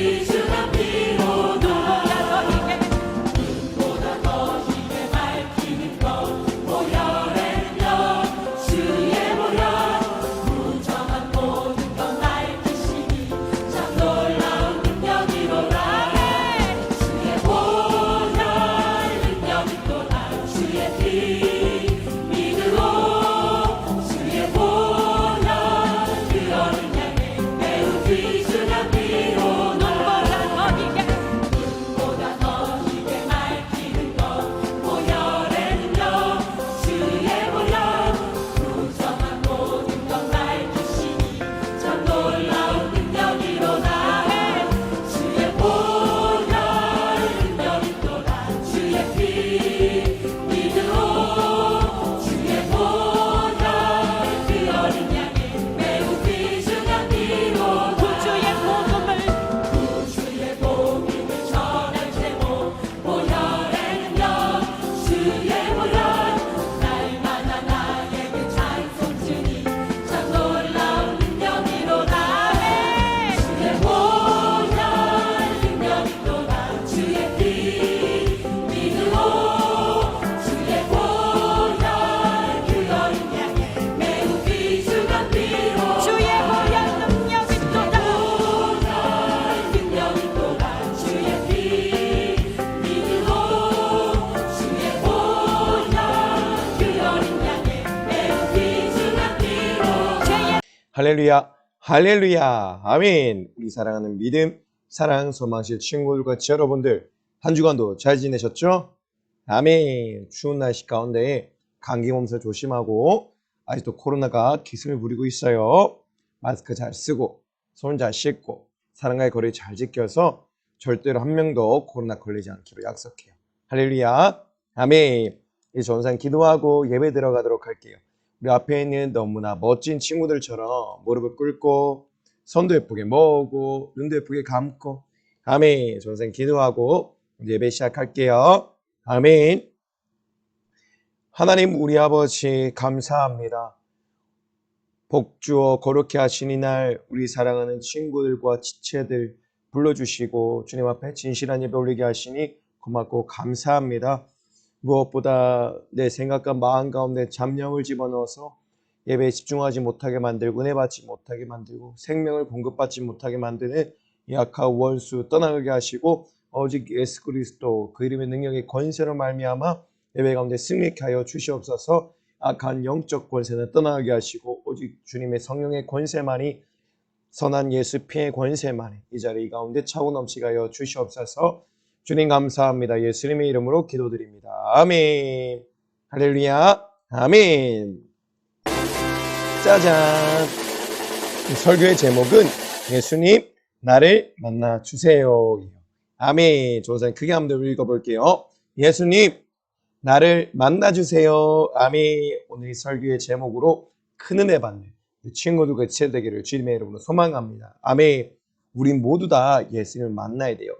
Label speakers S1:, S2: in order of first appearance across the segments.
S1: 비추는 비로다 눈보다 더 힘에 밝히는 것 보혈의는요 주의 보혈 무정한 모든 것 밝히시니 참 놀라운 능력이로다 주의 보혈 능력이로다 주의 피 믿으로 주의 보혈 그 어린 양의 매우 귀중한 피로 눈보다 더 힘에 밝히는 것 보혈의 능력 주의 보혈 무정한 모든 것 밝히시니 참 놀라운 능력이로다 주의 보혈 능력이로다 주의 피 믿으로 주의 보혈 그 어린 양의 매우 귀중한 피로 구주의 복음을 전할 제목 보혈의 능력 주의 보혈 날마다 나에게 찬송 주니 참 놀라운 능력이로다 주의 보혈 능력이로다 주의 피 믿으로 주의 보혈 그 어린 양의 매우 귀중한 피로
S2: 주의 보혈 능력이로다
S1: 능력이로다 주의 피 믿으로 주의 보혈 그 어린 양의 매우 귀중한 피로
S3: 할렐루야, 할렐루야, 아멘. 우리 사랑하는 믿음, 사랑, 소망실 친구들과 여러분들 한 주간도 잘 지내셨죠? 아멘. 추운 날씨 가운데 감기 몸살 조심하고 아직도 코로나가 기승을 부리고 있어요. 마스크 잘 쓰고 손 잘 씻고 사람과의 거리 잘 지켜서 절대로 한 명도 코로나 걸리지 않기로 약속해요. 할렐루야, 아멘. 이 전산 기도하고 예배 들어가도록 할게요. 우리 앞에 있는 너무나 멋진 친구들처럼 무릎을 꿇고 손도 예쁘게 모으고 눈도 예쁘게 감고 아멘. 전생 기도하고 예배 시작할게요. 아멘. 하나님 우리 아버지 감사합니다. 복 주어 거룩히 하신 이날 우리 사랑하는 친구들과 지체들 불러주시고 주님 앞에 진실한 예배 올리게 하시니 고맙고 감사합니다. 무엇보다 내 생각과 마음 가운데 잡념을 집어넣어서 예배에 집중하지 못하게 만들고 은혜 받지 못하게 만들고 생명을 공급받지 못하게 만드는 약한 원수 떠나게 하시고 오직 예수 그리스도 그 이름의 능력의 권세로 말미암아 예배 가운데 승리케 하여 주시옵소서. 악한 영적 권세는 떠나게 하시고 오직 주님의 성령의 권세만이 선한 예수 피의 권세만이 이 자리 가운데 차고 넘치게 하여 주시옵소서. 주님 감사합니다. 예수님의 이름으로 기도드립니다. 아멘. 할렐루야. 아멘. 짜잔. 설교의 제목은 예수님 나를 만나주세요. 아멘. 조선 크게 한번 읽어볼게요. 예수님 나를 만나주세요. 아멘. 오늘 이 설교의 제목으로 큰 은혜 받는 친구들과 지체되기를 주님의 이름으로 소망합니다. 아멘. 우리 모두 다 예수님을 만나야 돼요.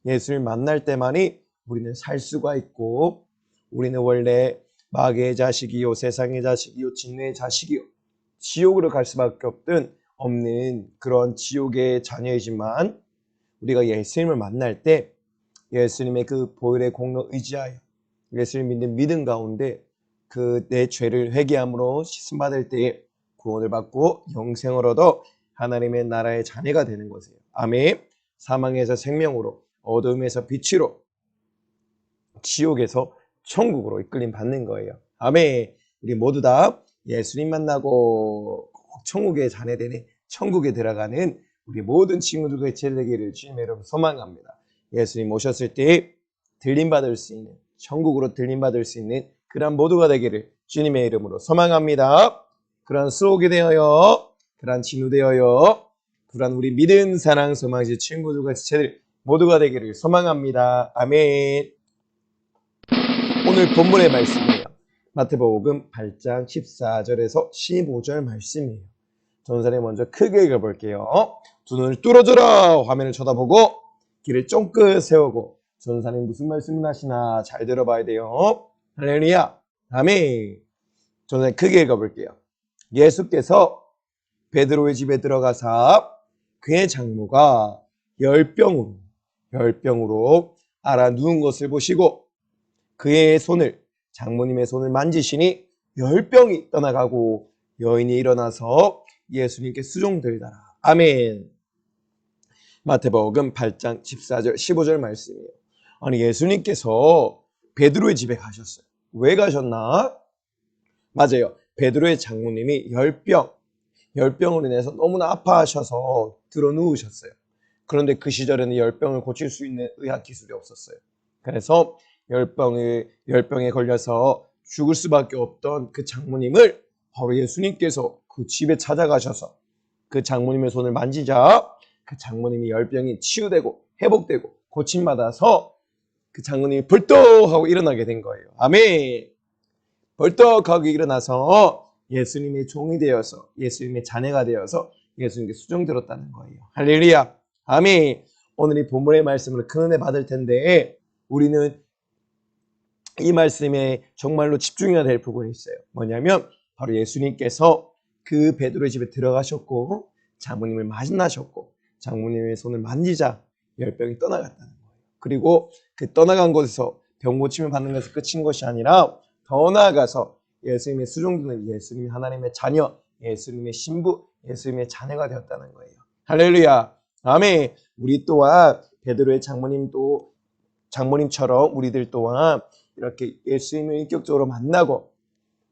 S3: 예수를 만날 때만이 우리는 살 수가 있고 우리는 원래 마귀의 자식이요 세상의 자식이요 진노의 자식이요 지옥으로 갈 수밖에 없는 그런 지옥의 자녀이지만 우리가 예수님을 만날 때 예수님의 그 보혈의 공로 의지하여 예수를 믿는 믿음 가운데 그 내 죄를 회개함으로 씻음받을 때에 구원을 받고 영생을 얻어 하나님의 나라의 자녀가 되는 것이에요. 아멘. 사망에서 생명으로 어둠에서 빛으로 지옥에서 천국으로 이끌림 받는 거예요. 아멘. 우리 모두 다 예수님 만나고 꼭 천국의 자녀 되는 천국에 들어가는 우리 모든 친구들과 제되기를 주님의 이름으로 소망합니다. 예수님 오셨을 때 들림받을 수 있는 천국으로 들림받을 수 있는 그런 모두가 되기를 주님의 이름으로 소망합니다. 그런 수록이 되어요. 그런 진우되어요. 그런 우리 믿음 사랑 소망지 친구들과 지체들 모두가 되기를 소망합니다. 아멘. 오늘 본문의 말씀이에요. 마태복음 8장 14절에서 15절 말씀이에요. 전사님 먼저 크게 읽어볼게요. 두 눈을 뚫어줘라. 화면을 쳐다보고 귀를 쫑긋 세우고 전사님 무슨 말씀을 하시나 잘 들어봐야 돼요. 할렐루야. 아멘. 전사님 크게 읽어볼게요. 예수께서 베드로의 집에 들어가사 그의 장모가 열병으로 알아 누운 것을 보시고 그의 손을 장모님의 손을 만지시니 열병이 떠나가고 여인이 일어나서 예수님께 수종들더라. 아멘. 마태복음 8장 14절 15절 말씀이에요. 아니 예수님께서 베드로의 집에 가셨어요. 왜 가셨나? 맞아요. 베드로의 장모님이 열병으로 인해서 너무나 아파하셔서 들어 누우셨어요. 그런데 그 시절에는 열병을 고칠 수 있는 의학 기술이 없었어요. 그래서 열병에 걸려서 죽을 수밖에 없던 그 장모님을 바로 예수님께서 그 집에 찾아가셔서 그 장모님의 손을 만지자 그 장모님이 열병이 치유되고 회복되고 고침받아서 그 장모님이 벌떡하고 일어나게 된 거예요. 아멘. 벌떡하고 일어나서 예수님의 종이 되어서 예수님의 자녀가 되어서 예수님께 수종들었다는 거예요. 할렐루야. 아멘. 오늘 이 본문의 말씀으로 큰 은혜 받을 텐데 우리는 이 말씀에 정말로 집중해야 될 부분이 있어요. 뭐냐면 바로 예수님께서 그 베드로의 집에 들어가셨고 장모님을 만나셨고 장모님의 손을 만지자 열병이 떠나갔다는 거예요. 그리고 그 떠나간 곳에서 병 고침을 받는 것이 끝인 것이 아니라 더 나아가서 예수님의 수종드는 예수님이 하나님의 자녀, 예수님의 신부, 예수님의 자녀가 되었다는 거예요. 할렐루야. 아멘. 우리 또한 베드로의 장모님처럼 우리들 또한 이렇게 예수님을 인격적으로 만나고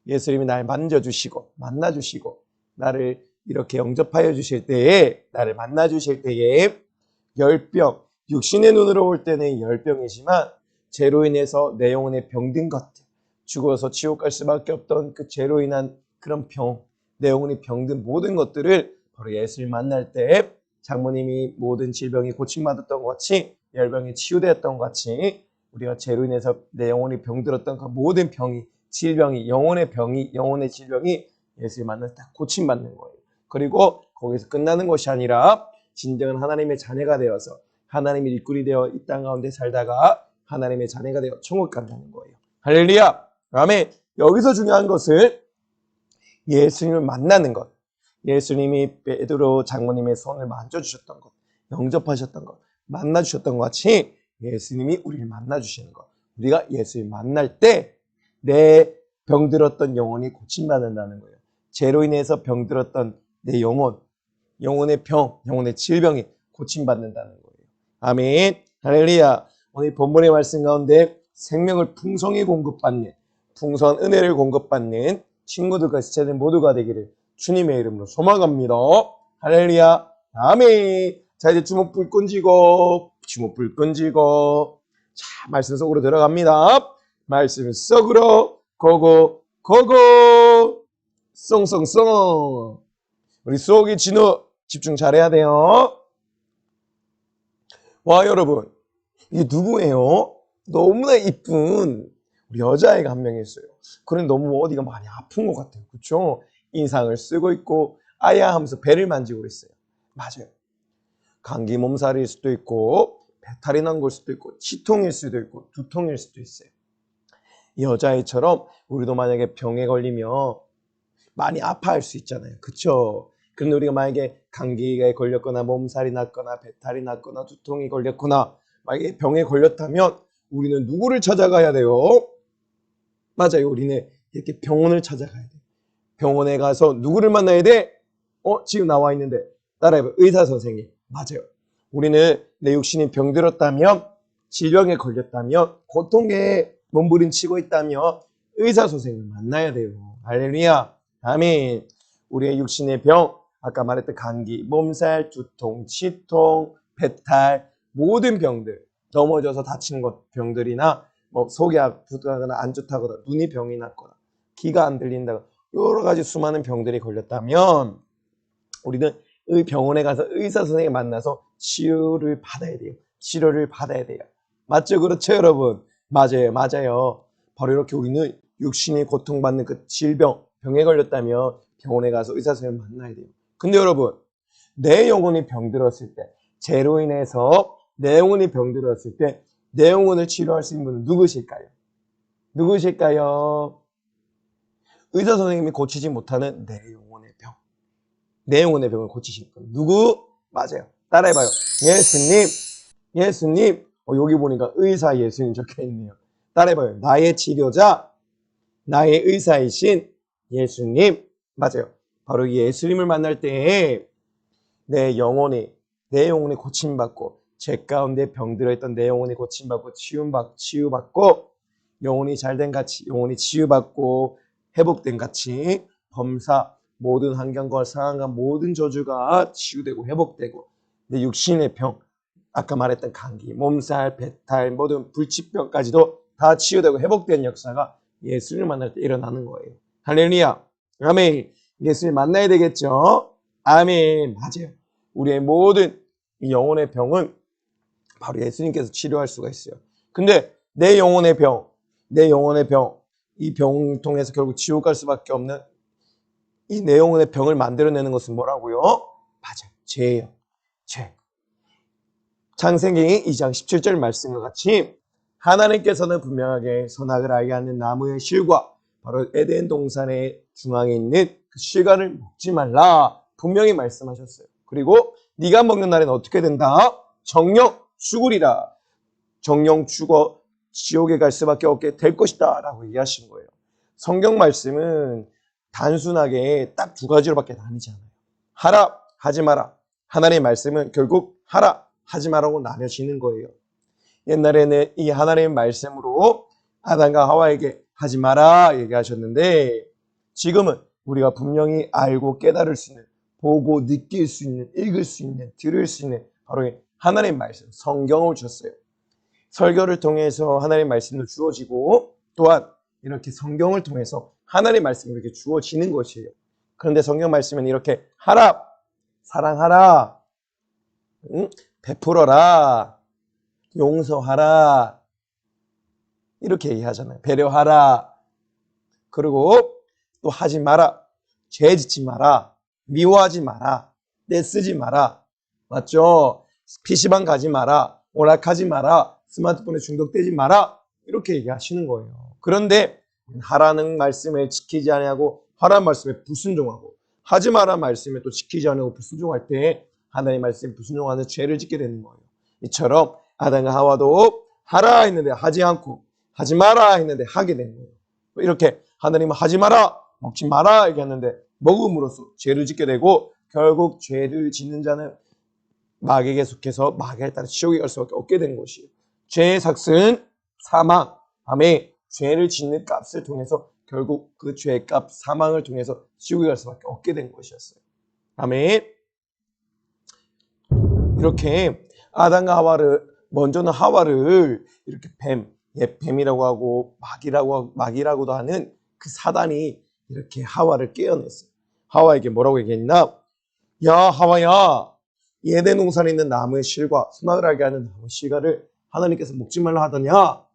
S3: 예수님이 날 만져주시고 만나주시고 나를 이렇게 영접하여 주실 때에 나를 만나 주실 때에 열병, 육신의 눈으로 볼 때는 열병이지만 죄로 인해서 내 영혼에 병든 것들, 죽어서 지옥 갈 수밖에 없던 그 죄로 인한 그런 병, 내 영혼이 병든 모든 것들을 바로 예수를 만날 때 장모님이 모든 질병이 고침받았던 것 같이 열병이 치유되었던 것 같이 우리가 죄로 인해서 내 영혼이 병들었던 그 모든 병이 질병이 영혼의 질병이 예수를 만날 때 고침받는 거예요. 그리고 거기서 끝나는 것이 아니라 진정한 하나님의 자녀가 되어서 하나님의 일꾼이 되어 이 땅 가운데 살다가 하나님의 자녀가 되어 천국 간다는 거예요. 할렐루야. 아멘. 여기서 중요한 것은 예수님을 만나는 것. 예수님이 베드로 장모님의 손을 만져주셨던 것, 영접하셨던 것, 만나주셨던 것 같이 예수님이 우리를 만나주시는 것. 우리가 예수님을 만날 때 내 병들었던 영혼이 고침받는다는 거예요. 죄로 인해서 병들었던 내 영혼의 병, 영혼의 질병이 고침받는다는 거예요. 아멘. 할렐루야. 오늘 본문의 말씀 가운데 생명을 풍성히 공급받는, 풍성한 은혜를 공급받는 친구들과 지체들 모두가 되기를 주님의 이름으로 소망합니다. 할렐루야. 아멘. 자, 이제 주먹불 끈지고 자, 말씀 속으로 들어갑니다. 말씀 속으로 고고 쏭쏭쏭. 우리 수옥이 진우 집중 잘해야 돼요. 와, 여러분, 이게 누구예요? 너무나 이쁜 우리 여자아이가 한 명 있어요. 그런데 너무 어디가 많이 아픈 것 같아요. 그렇죠? 인상을 쓰고 있고 아야 하면서 배를 만지고 있어요. 맞아요. 감기 몸살일 수도 있고 배탈이 난 걸 수도 있고 치통일 수도 있고 두통일 수도 있어요. 이 여자아이처럼 우리도 만약에 병에 걸리면 많이 아파할 수 있잖아요. 그렇죠? 그런데 우리가 만약에 감기에 걸렸거나 몸살이 났거나 배탈이 났거나 두통이 걸렸거나 만약에 병에 걸렸다면 우리는 누구를 찾아가야 돼요? 맞아요. 우리는 이렇게 병원을 찾아가야 돼요. 병원에 가서 누구를 만나야 돼? 지금 나와 있는데 따라해봐요. 의사 선생님. 맞아요. 우리는 내 육신이 병들었다면 질병에 걸렸다면 고통에 몸부림치고 있다면 의사 선생님을 만나야 돼요. 할렐루야. 아멘. 우리의 육신의 병, 아까 말했던 감기, 몸살, 두통, 치통, 배탈, 모든 병들, 넘어져서 다치는 것 병들이나 뭐 속이 아프거나 안 좋다거나 눈이 병이 났거나 귀가 안 들린다거나 여러 가지 수많은 병들이 걸렸다면 우리는 병원에 가서 의사 선생님 만나서 치유를 받아야 돼요. 치료를 받아야 돼요. 맞죠? 그렇죠, 여러분? 맞아요. 바로 이렇게 우리는 육신이 고통받는 그 병에 걸렸다면 병원에 가서 의사 선생님을 만나야 돼요. 근데 여러분, 내 영혼이 병들었을 때, 죄로 인해서 내 영혼이 병들었을 때 내 영혼을 치료할 수 있는 분은 누구실까요? 의사 선생님이 고치지 못하는 내 영혼의 병을 고치실 분. 누구? 맞아요. 따라해봐요. 예수님, 예수님. 여기 보니까 의사 예수님 적혀있네요. 따라해봐요. 나의 치료자, 나의 의사이신 예수님. 맞아요. 바로 예수님을 만날 때에 내 영혼이 고침받고, 제 가운데 병들어 있던 내 영혼이 고침받고 치유받고, 영혼이 잘된 같이, 영혼이 치유받고 회복된 같이 범사 모든 환경과 상황과 모든 저주가 치유되고 회복되고, 내 육신의 병, 아까 말했던 감기, 몸살, 배탈, 모든 불치병까지도 다 치유되고 회복된 역사가 예수님을 만날 때 일어나는 거예요. 할렐루야. 아멘. 예수님 만나야 되겠죠? 아멘. 맞아요. 우리의 모든 이 영혼의 병은 바로 예수님께서 치료할 수가 있어요. 근데 내 영혼의 병, 이 병을 통해서 결국 지옥 갈 수밖에 없는 이 내 영혼의 병을 만들어내는 것은 뭐라고요? 맞아요. 죄예요. 죄. 창세기 2장 17절 말씀과 같이 하나님께서는 분명하게 선악을 알게 하는 나무의 실과 바로 에덴 동산의 중앙에 있는 그 실과를 먹지 말라 분명히 말씀하셨어요. 그리고 네가 먹는 날에는 어떻게 된다? 정령 죽으리라. 정령 죽어 지옥에 갈 수밖에 없게 될 것이다 라고 얘기하신 거예요. 성경 말씀은 단순하게 딱 두 가지로밖에 나뉘잖아요. 하라, 하지 마라. 하나님의 말씀은 결국 하라, 하지 마라고 나뉘어지는 거예요. 옛날에는 이 하나님의 말씀으로 아담과 하와에게 하지 마라 얘기하셨는데, 지금은 우리가 분명히 알고 깨달을 수 있는, 보고 느낄 수 있는, 읽을 수 있는, 들을 수 있는 바로 하나님의 말씀, 성경을 주셨어요. 설교를 통해서 하나님의 말씀도 주어지고, 또한 이렇게 성경을 통해서 하나님의 말씀이 이렇게 주어지는 것이에요. 그런데 성경 말씀은 이렇게 하라, 사랑하라, 베풀어라, 용서하라 이렇게 얘기하잖아요. 배려하라. 그리고 또 하지 마라. 죄 짓지 마라. 미워하지 마라. 떼쓰지 마라. 맞죠? PC방 가지 마라. 오락하지 마라. 스마트폰에 중독되지 마라. 이렇게 얘기하시는 거예요. 그런데 하라는 말씀을 지키지 않고 하라는 말씀에 불순종하고, 하지 마라 말씀에 또 지키지 않고 불순종할 때 하나님의 말씀에 불순종하는 죄를 짓게 되는 거예요. 이처럼 아담과 하와도 하라 했는데 하지 않고, 하지 마라 했는데 하게 되는 거예요. 이렇게 하나님은 하지 마라, 먹지 마라 얘기했는데 먹음으로써 죄를 짓게 되고, 결국 죄를 짓는 자는 마귀에게 속해서 마귀에 따라 지옥에 갈 수밖에 없게 되는 것이에요. 죄의 삭은 사망. 아멘. 죄를 짓는 값을 통해서 결국 그 죄의 값, 사망을 통해서 지옥에 갈 수밖에 없게 된 것이었어요. 아멘. 이렇게 아담과 하와를, 먼저는 하와를 이렇게 뱀이라고 하고 마귀라고도 하는 그 사단이 이렇게 하와를 깨어냈어요. 하와에게 뭐라고 얘기했나? 야, 하와야, 에덴 동산에 있는 나무의 실과 선악을 알게 하는 나무의 실과를 하나님께서 먹지 말라 하더냐?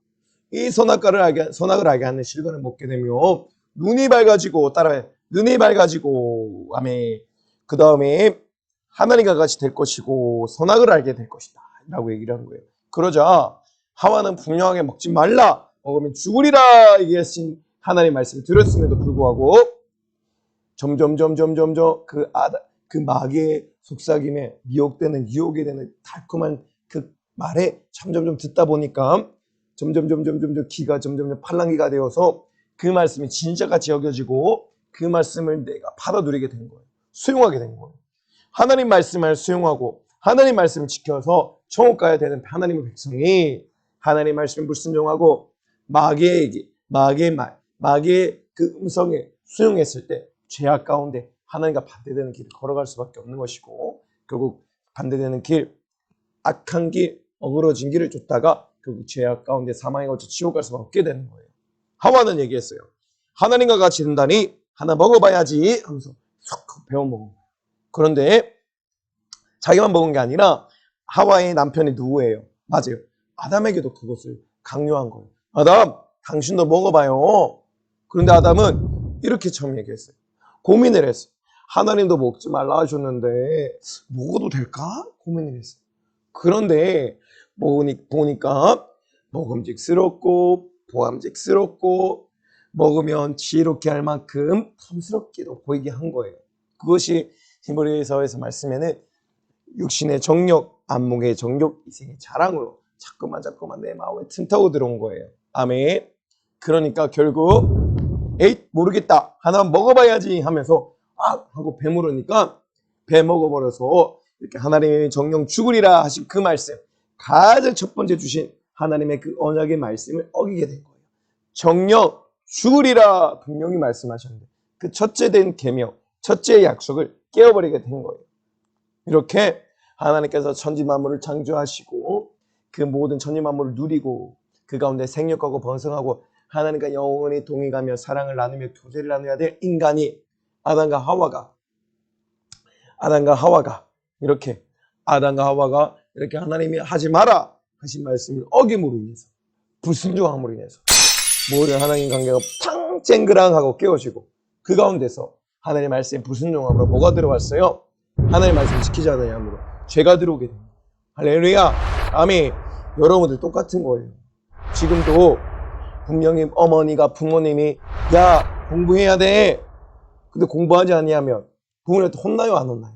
S3: 이 선악을 알게 하는 실과를 먹게 되면 눈이 밝아지고, 따라해, 눈이 밝아지고, 아멘. 그 다음에 하나님과 같이 될 것이고 선악을 알게 될 것이다 라고 얘기를 한 거예요. 그러자 하와는 분명하게 먹지 말라, 먹으면 죽으리라 얘기하신 하나님의 말씀을 들었음에도 불구하고 점점 그 마귀의 속삭임에 미혹되는, 유혹이 되는 달콤한 그 말에 점점 듣다 보니까 점점 기가 점점 팔랑귀가 되어서 그 말씀이 진짜같이 여겨지고 그 말씀을 내가 받아들이게 된 거예요. 수용하게 된 거예요. 하나님 말씀을 수용하고 하나님 말씀을 지켜서 천국 가야 되는 하나님의 백성이 하나님 말씀을 불순종하고 마귀의 말, 마귀의 그 음성에 수용했을 때 죄악 가운데 하나님과 반대되는 길을 걸어갈 수밖에 없는 것이고, 결국 반대되는 길, 악한 길, 어그러진 길을 쫓다가 결국 죄악 가운데 사망에 걸쳐 지옥 갈 수밖에 없게 되는 거예요. 하와는 얘기했어요. 하나님과 같이 된다니 하나 먹어봐야지 하면서 쏙 배워 먹은 거예요. 그런데 자기만 먹은 게 아니라 하와의 남편이 누구예요? 맞아요. 아담에게도 그것을 강요한 거예요. 아담, 당신도 먹어봐요. 그런데 아담은 이렇게 처음 얘기했어요. 고민을 했어요. 하나님도 먹지 말라 하셨는데 먹어도 될까? 고민을 했어요. 그런데 보니까 먹음직스럽고 보암직스럽고 먹으면 지혜롭게 할 만큼 탐스럽게도 보이게 한 거예요. 그것이 히브리서에서 말씀에는 육신의 정욕, 안목의 정욕, 이생의 자랑으로 자꾸만 내 마음에 틈타고 들어온 거예요. 아멘. 그러니까 결국 에잇 모르겠다, 하나 먹어봐야지 하면서 하고 배 물으니까 배 먹어버려서 이렇게 하나님의 정령 죽으리라 하신 그 말씀, 가장 첫 번째 주신 하나님의 그 언약의 말씀을 어기게 된 거예요. 정령 죽으리라 분명히 말씀하셨는데 그 첫째 된 계명, 첫째 약속을 깨어버리게 된 거예요. 이렇게 하나님께서 천지 만물을 창조하시고 그 모든 천지 만물을 누리고 그 가운데 생육하고 번성하고 하나님과 영원히 동행하며 사랑을 나누며 교제를 나눠야 될 인간이 아담과 하와가 이렇게 하나님이 하지 마라 하신 말씀을 어김으로 인해서, 불순종함으로 인해서 모든 하나님 관계가 탕쨍그랑하고 깨어지고 그 가운데서 하나님의 말씀에 불순종함으로 뭐가 들어왔어요? 하나님의 말씀을 지키지 않는 함으로 죄가 들어오게 됩니다. 할렐루야. 아멘. 여러분들 똑같은 거예요. 지금도 분명히 어머니가 부모님이 야 공부해야 돼. 근데 공부하지 아니하면 부모님한테 혼나요, 안 혼나요?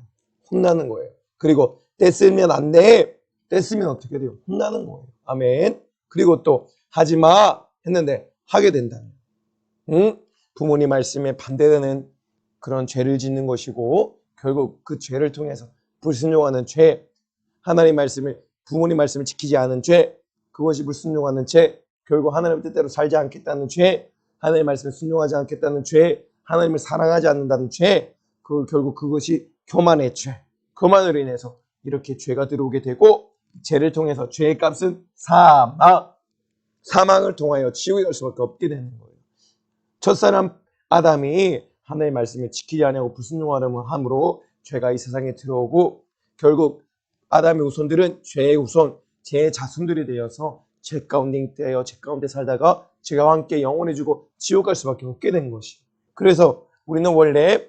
S3: 혼나는 거예요. 그리고 떼쓰면 안 돼. 떼쓰면 어떻게 돼요? 혼나는 거예요. 아멘. 그리고 또 하지 마 했는데 하게 된다면 부모님 말씀에 반대되는 그런 죄를 짓는 것이고 결국 그 죄를 통해서 불순종하는 죄, 하나님 말씀을, 부모님 말씀을 지키지 않은 죄, 그것이 불순종하는 죄, 결국 하나님 뜻대로 살지 않겠다는 죄, 하나님 말씀을 순종하지 않겠다는 죄, 하나님을 사랑하지 않는다는 죄, 결국 그것이 교만의 죄, 교만으로 인해서 이렇게 죄가 들어오게 되고 죄를 통해서 죄의 값은 사망을 통하여 지옥에 갈 수밖에 없게 되는 거예요. 첫사람 아담이 하나님의 말씀을 지키지 않냐고 불순종하려고 함으로 죄가 이 세상에 들어오고 결국 아담의 후손들은 죄의 후손, 죄의 자손들이 되어서 죄 가운데 살다가 죄와 함께 영원해지고 지옥 갈 수밖에 없게 된 것이. 그래서 우리는 원래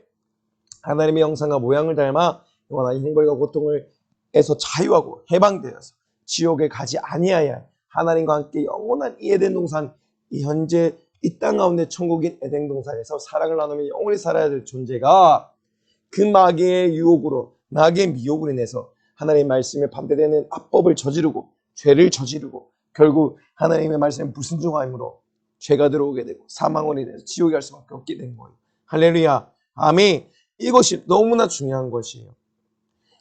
S3: 하나님의 형상과 모양을 닮아 영원한 형벌과 고통을에서 자유하고 해방되어서 지옥에 가지 아니하여 하나님과 함께 영원한 이 에덴 동산, 이 현재 이 땅 가운데 천국인 에덴 동산에서 사랑을 나누며 영원히 살아야 될 존재가 그 마귀의 유혹으로, 마귀의 미혹으로 인해서 하나님의 말씀에 반대되는 악법을 저지르고 죄를 저지르고 결국 하나님의 말씀에 불순종함으로 죄가 들어오게 되고 사망으로 인해서 지옥에 갈 수밖에 없게 된 거예요. 할렐루야. 아멘. 이것이 너무나 중요한 것이에요.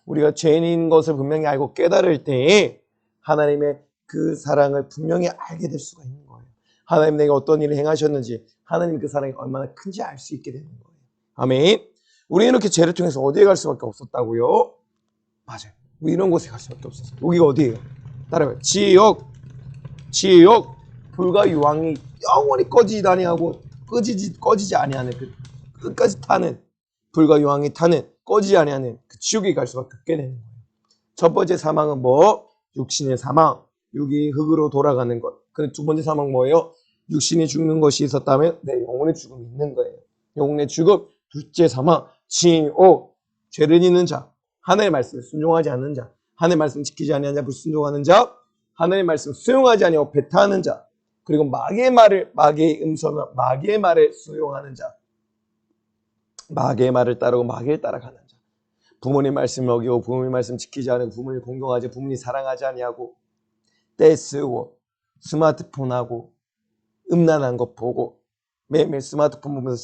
S3: 우리가 죄인인 것을 분명히 알고 깨달을 때에 하나님의 그 사랑을 분명히 알게 될 수가 있는 거예요. 하나님 내가 어떤 일을 행하셨는지, 하나님 그 사랑이 얼마나 큰지 알 수 있게 되는 거예요. 아멘. 우리 이렇게 죄를 통해서 어디에 갈 수밖에 없었다고요? 맞아요. 우리 이런 곳에 갈 수밖에 없었어요. 여기가 어디예요? 따라해요. 지옥. 불과 유황이 영원히 꺼지지 아니하고 꺼지지 아니하는 그 끝까지 타는, 불과 유황이 타는 꺼지지 아니하는 그 지옥에 갈 수밖에 없게 되는 거예요. 첫 번째 사망은 뭐? 육신의 사망. 육이 흙으로 돌아가는 것. 그 두 번째 사망 뭐예요? 육신이 죽는 것이 있었다면 영혼의 죽음이 있는 거예요. 영혼의 죽음. 둘째 사망, 지옥. 죄를 짓는 자, 하나님의 말씀을 순종하지 않는 자, 하나님의 말씀을 지키지 아니하는 자, 불순종하는 자, 하나님의 말씀을 수용하지 아니하고 배타하는 자, 그리고 마귀의 음성과 마귀의 말을 수용하는 자, 마귀의 말을 따르고 마귀를 따라가는 자, 부모님 말씀을 어기고 부모님 말씀 지키지 않고 부모님 공경하지, 부모님 사랑하지 아니하고 떼쓰고 스마트폰하고 음란한 것 보고 매일매일 스마트폰 보면서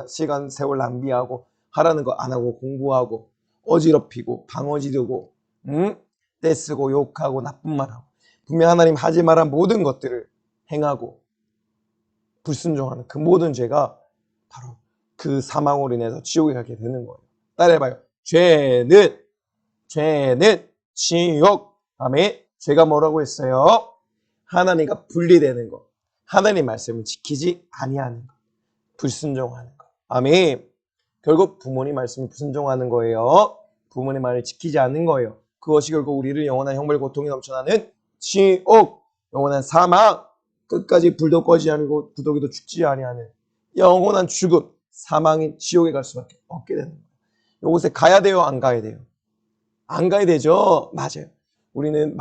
S3: 시간 세월 낭비하고 하라는 거 안 하고 공부하고 어지럽히고 방어지르고 떼쓰고 욕하고 나쁜 말하고 분명 하나님 하지 말한 모든 것들을 행하고 불순종하는 그 모든 죄가 바로 그 사망으로 인해서 지옥에 가게 되는 거예요. 따라해봐요. 죄는 지옥. 아멘. 죄가 뭐라고 했어요? 하나님과 분리되는 것, 하나님 말씀을 지키지 아니하는 것, 불순종하는 것. 아멘. 결국 부모님 말씀을 불순종하는 거예요. 부모님 말을 지키지 않는 거예요. 그것이 결국 우리를 영원한 형벌 고통이 넘쳐나는 지옥, 영원한 사망, 끝까지 불도 꺼지지 않고 구더기도 죽지 아니하는 영원한 죽음, 사망인 지옥에 갈 수밖에 없게 되는 거예요. 이곳에 가야 돼요, 안 가야 돼요? 안 가야 되죠. 맞아요. 우리는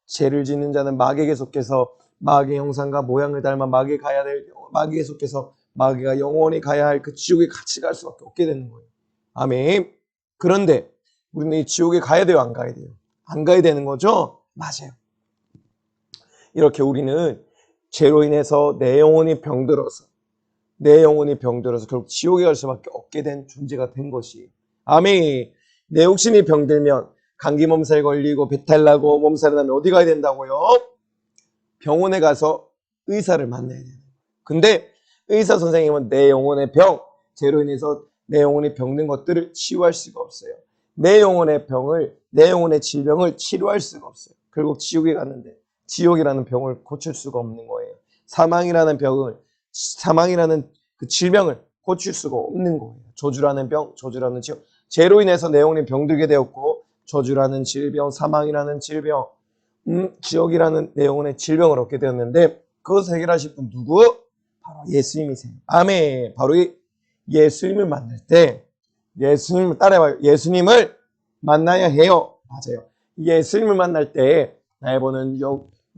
S3: 죄를 짓는 자는 마귀에게 속해서 마귀의 형상과 모양을 닮아 마귀에 속해서 마귀가 영원히 가야 할 그 지옥에 같이 갈 수밖에 없게 되는 거예요. 아멘. 그런데 우리는 이 지옥에 가야 돼요, 안 가야 돼요? 안 가야 되는 거죠? 맞아요. 이렇게 우리는 죄로 인해서 내 영혼이 병들어서 결국 지옥에 갈 수밖에 없게 된 존재가 된 것이. 아멘. 내 욕심이 병들면 감기 몸살에 걸리고 배탈 나고 몸살이 나면 어디 가야 된다고요? 병원에 가서 의사를 만나야 돼요. 근데 의사 선생님은 내 영혼의 병, 죄로 인해서 내 영혼이 병든 것들을 치유할 수가 없어요. 내 영혼의 질병을 치료할 수가 없어요. 결국 지옥에 갔는데 지옥이라는 병을 고칠 수가 없는 거예요. 사망이라는 그 질병을 고칠 수가 없는 거예요. 저주라는 병, 저주라는 지옥. 죄로 인해서 내 영혼이 병들게 되었고, 저주라는 질병, 사망이라는 질병, 지옥이라는 내 영혼의 질병을 얻게 되었는데, 그것을 해결하실 분 누구? 바로 예수님이세요. 아멘. 바로 이 예수님을 만날 때, 예수님을 따라해봐요. 예수님을 만나야 해요. 맞아요. 예수님을 만날 때, 나의 보는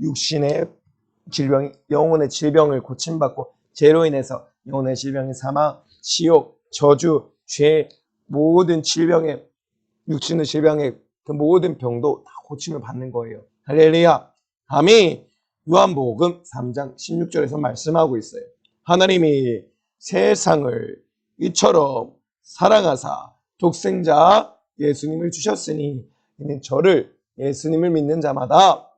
S3: 육신의 질병, 영혼의 질병을 고침받고, 죄로 인해서 영혼의 질병인 사망, 지옥, 저주, 죄, 모든 질병의, 육신의 질병의 그 모든 병도 다 고침을 받는 거예요. 할렐루야. 아멘. 요한복음 3장 16절에서 말씀하고 있어요. 하나님이 세상을 이처럼 사랑하사 독생자 예수님을 주셨으니 이는 저를 예수님을 믿는 자마다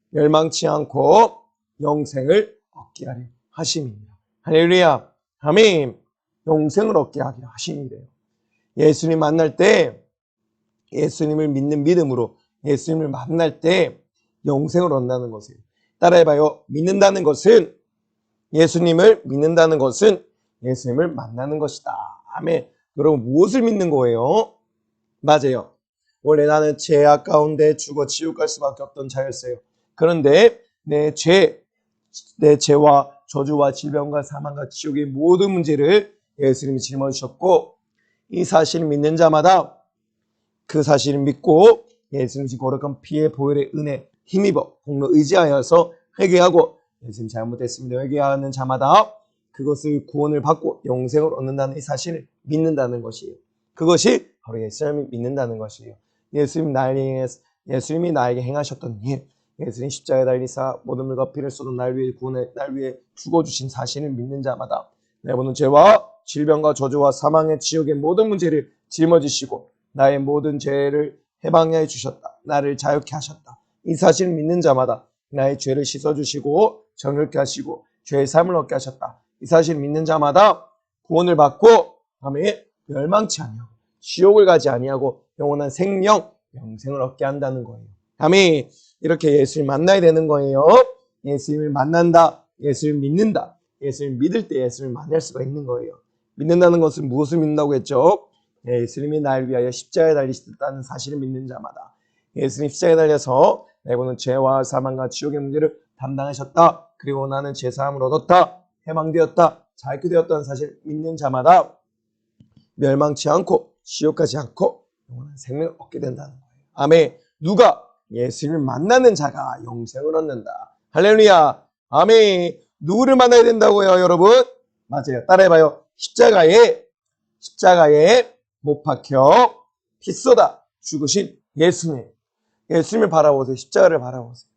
S3: 멸망치 않고 영생을 얻게 하려 하심이니라. 할렐루야. 아멘. 영생을 얻게 하게 하심이래요. 예수님 만날 때, 예수님을 믿는 믿음으로 예수님을 만날 때 영생을 얻는다는 것이에요. 따라해봐요. 예수님을 믿는다는 것은 예수님을 만나는 것이다. 아멘. 여러분, 무엇을 믿는 거예요? 맞아요. 원래 나는 죄악 가운데 죽어 지옥 갈 수밖에 없던 자였어요. 그런데 내 죄와 저주와 질병과 사망과 지옥의 모든 문제를 예수님이 짊어지셨고, 이 사실을 믿는 자마다 그 사실을 믿고 예수님이 거룩한 피의 보혈의 은혜 힘입어 공로 의지하여서 회개하고 예수님 잘못했습니다 회개하는 자마다 그것을 구원을 받고 영생을 얻는다는 이 사실을 믿는다는 것이에요. 그것이 바로 예수님을 믿는다는 것이에요. 예수님이 나에게 행하셨던 일, 예수님 십자가에 달리사 모든 물과 피를 쏟아 날 위해 죽어주신 사실을 믿는 자마다 내 보는 죄와 질병과 저주와 사망의 지옥의 모든 문제를 짊어지시고 나의 모든 죄를 해방해 주셨다. 나를 자유케 하셨다. 이 사실을 믿는 자마다 나의 죄를 씻어주시고 정결케 하시고 죄의 삶을 얻게 하셨다. 이 사실을 믿는 자마다 구원을 받고 아멘, 멸망치 아니하고 지옥을 가지 아니하고 영원한 생명, 영생을 얻게 한다는 거예요. 아멘. 이렇게 예수를 만나야 되는 거예요. 예수님을 만난다. 예수를 믿는다. 예수를 믿을 때 예수를 만날 수가 있는 거예요. 믿는다는 것은 무엇을 믿는다고 했죠? 예수님이 나를 위하여 십자가에 달리셨다는 사실을 믿는 자마다 예수님 십자가에 달려서 내보는 죄와 사망과 지옥의 문제를 담당하셨다. 그리고 나는 죄사함을 얻었다. 해방되었다. 자유케 되었다는 사실을 믿는 자마다 멸망치 않고 지옥 가지 않고 영원한 생명을 얻게 된다는 거예요. 아멘. 누가? 예수님을 만나는 자가 영생을 얻는다. 할렐루야. 아멘. 누구를 만나야 된다고요, 여러분? 맞아요. 따라해봐요. 십자가에 못 박혀 피 쏟아 죽으신 예수님. 예수님을 바라보세요. 십자가를 바라보세요.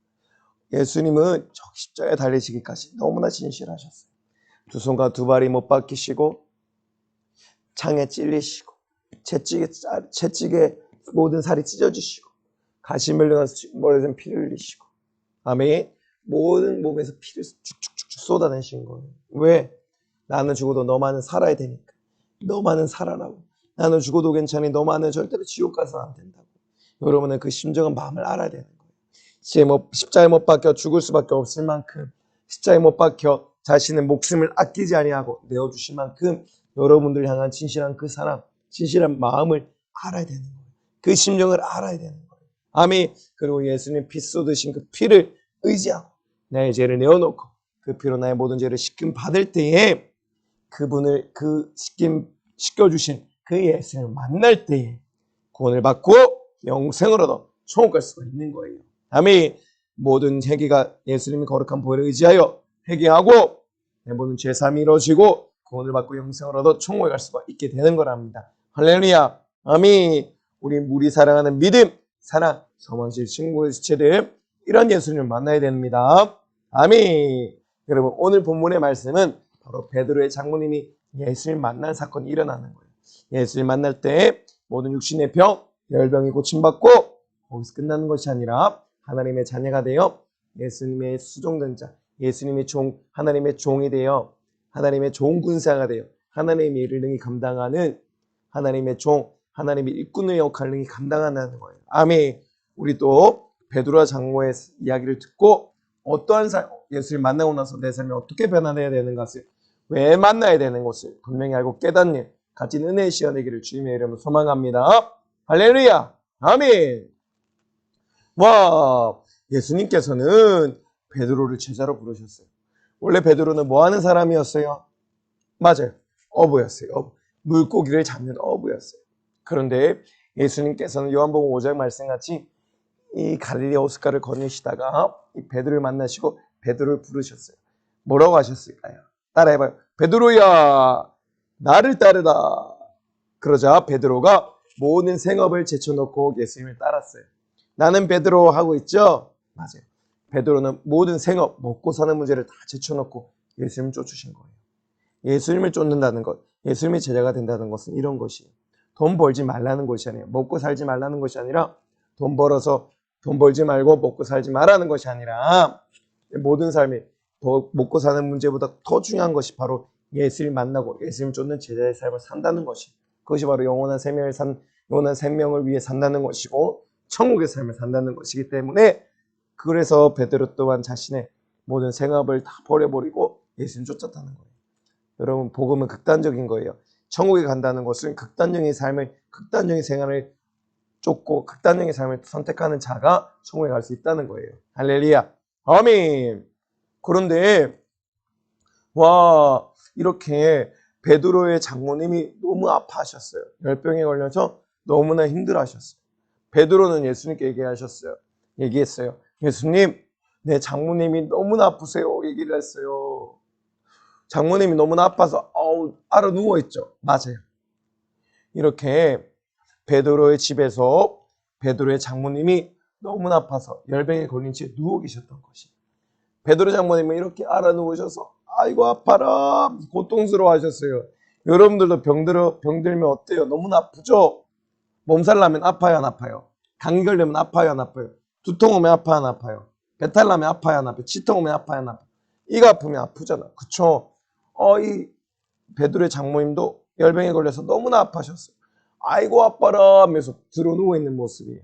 S3: 예수님은 저 십자가에 달리시기까지 너무나 진실하셨어요. 두 손과 두 발이 못 박히시고 창에 찔리시고 채찍에 모든 살이 찢어지시고 가시멜로에서 피를 흘리시고 아멘. 모든 몸에서 피를 쭉쭉쭉 쏟아내신 거예요. 왜? 나는 죽어도 너만은 살아야 되니까. 너만은 살아라고. 나는 죽어도 괜찮으니 너만은 절대로 지옥 가서 안 된다고. 여러분은 그 심정한 마음을 알아야 되는 거예요. 십자가에 못 박혀 죽을 수밖에 없을 만큼 십자가에 못 박혀 자신의 목숨을 아끼지 아니하고 내어주실 만큼 여러분들 향한 진실한 그 사랑, 진실한 마음을 알아야 되는 거예요. 그 심정을 알아야 되는 거예요. 아멘. 그리고 예수님 피 쏟으신 그 피를 의지하고 나의 죄를 내어놓고 그 피로 나의 모든 죄를 씻김 받을 때에 그분을 씻겨주신 그 예수님을 만날 때에 구원을 받고 영생을 얻어 천국 갈 수가 있는 거예요. 아멘. 모든 회개가 예수님이 거룩한 보혈을 의지하여 회개하고 내 모든 죄사함이 이루어지고 구원을 받고 영생을 얻어 천국에 갈 수가 있게 되는 거랍니다. 할렐루야. 아멘. 우리 무리 사랑하는 믿음, 사랑, 소망실 친구의 주체들 이런 예수님을 만나야 됩니다. 아멘. 여러분 오늘 본문의 말씀은 바로 베드로의 장모님이 예수님 만난 사건이 일어나는 거예요. 예수님 만날 때 모든 육신의 병, 열병이 고침받고 거기서 끝나는 것이 아니라 하나님의 자녀가 되어 예수님의 수종된 자, 예수님의 종, 하나님의 종이 되어 하나님의 종 군사가 되어 하나님의 일을 능히 감당하는 하나님의 종, 하나님의 일꾼의 역할을 능히 감당한다는 거예요. 아멘. 우리 또 베드로와 장모의 이야기를 듣고 어떠한 예수를 만나고 나서 내 삶이 어떻게 변화해야 되는 것을, 왜 만나야 되는 것을 분명히 알고 깨닫는 값진 은혜의 시간 되기를 주님의 이름으로 소망합니다. 할렐루야. 아멘. 와, 예수님께서는 베드로를 제자로 부르셨어요. 원래 베드로는 뭐 하는 사람이었어요? 맞아요. 어부였어요. 물고기를 잡는 어부였어요. 그런데 예수님께서는 요한복음 5장 말씀같이 이 갈릴리 호숫가를 건너시다가 이 베드로를 만나시고 베드로를 부르셨어요. 뭐라고 하셨을까요? 따라해봐요. 베드로야, 나를 따르라. 그러자 베드로가 모든 생업을 제쳐놓고 예수님을 따랐어요. 나는 베드로 하고 있죠? 맞아요. 베드로는 모든 생업, 먹고 사는 문제를 다 제쳐놓고 예수님을 쫓으신 거예요. 예수님을 쫓는다는 것, 예수님의 제자가 된다는 것은 이런 것이에요. 돈 벌지 말라는 것이 아니에요. 먹고 살지 말라는 것이 아니라 돈 벌어서 돈 벌지 말고 먹고 살지 말라는 것이 아니라 모든 삶이 먹고 사는 문제보다 더 중요한 것이 바로 예수를 만나고 예수님을 쫓는 제자의 삶을 산다는 것이, 그것이 바로 영원한 생명을 위해 산다는 것이고 천국의 삶을 산다는 것이기 때문에, 그래서 베드로 또한 자신의 모든 생업을 다 버려버리고 예수님 쫓았다는 거예요. 여러분 복음은 극단적인 거예요. 천국에 간다는 것은 극단적인 생활을 쫓고 극단적인 삶을 선택하는 자가 천국에 갈 수 있다는 거예요. 할렐루야. 아멘. 그런데 와, 이렇게 베드로의 장모님이 너무 아파하셨어요. 열병에 걸려서 너무나 힘들어하셨어요. 베드로는 예수님께 얘기했어요. 예수님, 내 장모님이 너무나 아프세요. 얘기를 했어요. 장모님이 너무나 아파서 알아 누워있죠. 맞아요. 이렇게 베드로의 집에서 베드로의 장모님이 너무나 아파서 열병에 걸린 채 누워 계셨던 것이, 베드로 장모님은 이렇게 알아 누우셔서 아이고 아파라 고통스러워 하셨어요. 여러분들도 병들면 어때요? 너무나 아프죠? 몸살 나면 아파요 안 아파요? 감기 걸리면 아파요 안 아파요? 두통 오면 아파요 안 아파요? 배탈 나면 아파요 안 아파요? 치통 오면 아파요 안 아파요? 이가 아프면 아프잖아. 그쵸? 이 베드로의 장모님도 열병에 걸려서 너무나 아파하셨어요. 아이고 아파라 하면서 들어 누워 있는 모습이에요.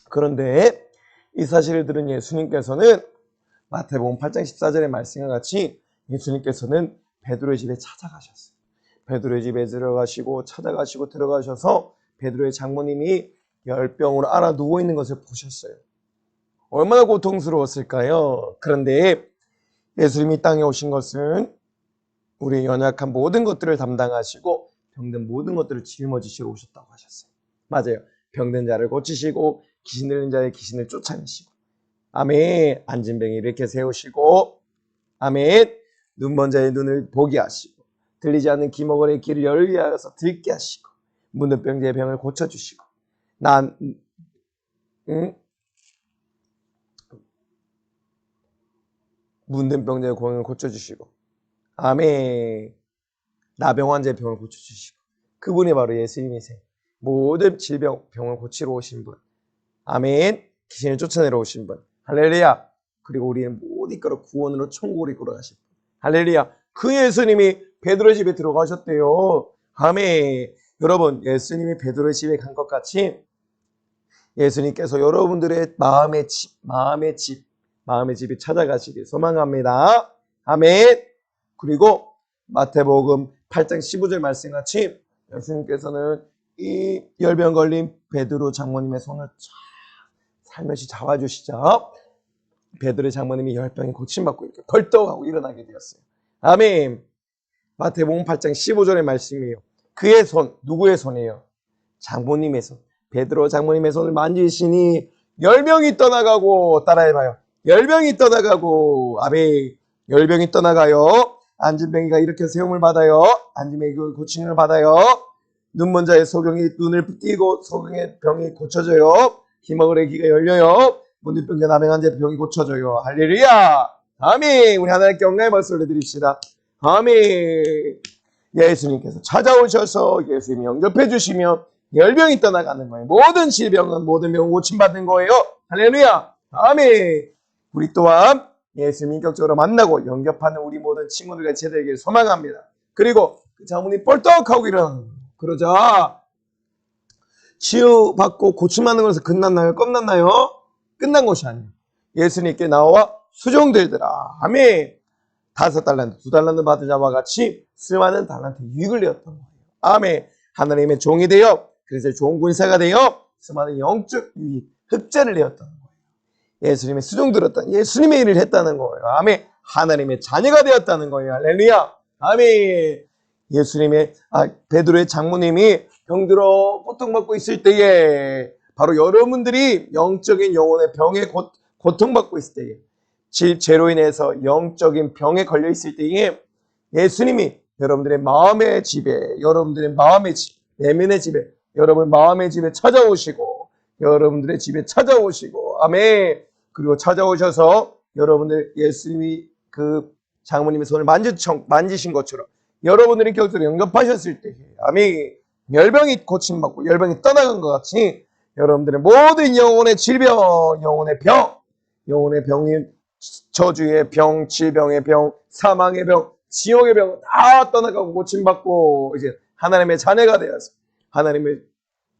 S3: 그런데 이 사실을 들은 예수님께서는 마태복음 8장 14절의 말씀과 같이 예수님께서는 베드로의 집에 찾아가셨어요. 베드로의 집에 들어가셔서 베드로의 장모님이 열병으로 앓아 누워 있는 것을 보셨어요. 얼마나 고통스러웠을까요? 그런데 예수님이 땅에 오신 것은 우리의 연약한 모든 것들을 담당하시고 병든 모든 것들을 짊어지시러 오셨다고 하셨어요. 맞아요. 병든 자를 고치시고 귀신 들린 자의 귀신을 쫓아내시고, 아멘. 앉은 병이 이렇게 세우시고, 아멘. 눈먼 자의 눈을 보게 하시고, 들리지 않는 귀머거리의 귀를 열게 하여서 듣게 하시고, 문득 병자의 병을 고쳐주시고, 문든 병자의 병을 고쳐주시고, 아멘. 나병 환자의 병을 고쳐주시고, 그분이 바로 예수님이세요. 모든 질병, 병을 고치러 오신 분, 아멘. 귀신을 쫓아내러 오신 분, 할렐루야. 그리고 우리는 못 이끌어 구원으로 천국으로 이끌어 가신 분, 할렐루야. 그 예수님이 베드로 집에 들어가셨대요. 아멘. 여러분, 예수님이 베드로의 집에 간 것 같이 예수님께서 여러분들의 마음의 집에 찾아가시길 소망합니다. 아멘. 그리고 마태복음 8장 15절 말씀같이 예수님께서는 이 열병 걸린 베드로 장모님의 손을 살며시 잡아주시자 베드로의 장모님이 열병이 고침받고 이렇게 벌떡하고 일어나게 되었어요. 아멘. 마태복음 8장 15절의 말씀이에요. 그의 손, 누구의 손이에요? 장모님의 손. 베드로 장모님의 손을 만지시니 열병이 떠나가고, 따라해봐요. 열병이 떠나가고, 아멘. 열병이 떠나가요. 앉은 병이가 이렇게 세움을 받아요. 앉은 병이 고침을 받아요. 눈먼 자의 소경이 눈을 띄고 소경의 병이 고쳐져요. 희망의 귀가 열려요. 문둥병자 남행한 자의 병이 고쳐져요. 할렐루야. 아멘. 우리 하나님께 영광의 말씀을 드립시다. 아멘. 예수님께서 찾아오셔서 예수님이 영접해 주시면 열병이 떠나가는 거예요. 모든 질병은 모든 병은 고침받는 거예요. 할렐루야. 아멘. 우리 또한 예수님 인격적으로 만나고 영접하는 우리 모든 친구들과 제자에게 소망합니다. 그리고 그 장문이 뻘떡하고 일어나는 거예요. 그러자 치유받고 고침받는 것에서 끝났나요? 끝났나요? 끝난 것이 아니에요. 예수님께 나와 수종들더라. 아멘. 5달란트, 2달란트 받은 자와 같이 수많은 달란트 유익을 내었던 거예요. 아멘. 하나님의 종이 되어 그래서 좋은 군사가 되어 수많은 영적 유익, 흑자를 내었던 거예요. 예수님의 수종 들었던 예수님의 일을 했다는 거예요. 아멘. 하나님의 자녀가 되었다는 거예요. 할렐루야. 아멘. 예수님의 베드로의 장모님이 병들어 고통받고 있을 때에 바로 여러분들이 영적인 영혼의 병에 고통받고 있을 때에 죄로 인해서 영적인 병에 걸려 있을 때에 예수님이 여러분들의 마음의 집에 여러분들의 마음의 집 내면의 집에 여러분 마음의 집에 찾아오시고 여러분들의 집에 찾아오시고 아멘. 그리고 찾아오셔서 여러분들 예수님이 그 장모님의 손을 만지신 것처럼 여러분들이 격투를 영접하셨을 때에 아멘. 열병이 고침받고 열병이 떠나간 것 같이 여러분들의 모든 영혼의 질병, 영혼의 병, 영혼의 병이 저주의 병, 질병의 병, 사망의 병, 지옥의 병 다 떠나가고 고침받고 이제 하나님의 자녀가 되어서 하나님의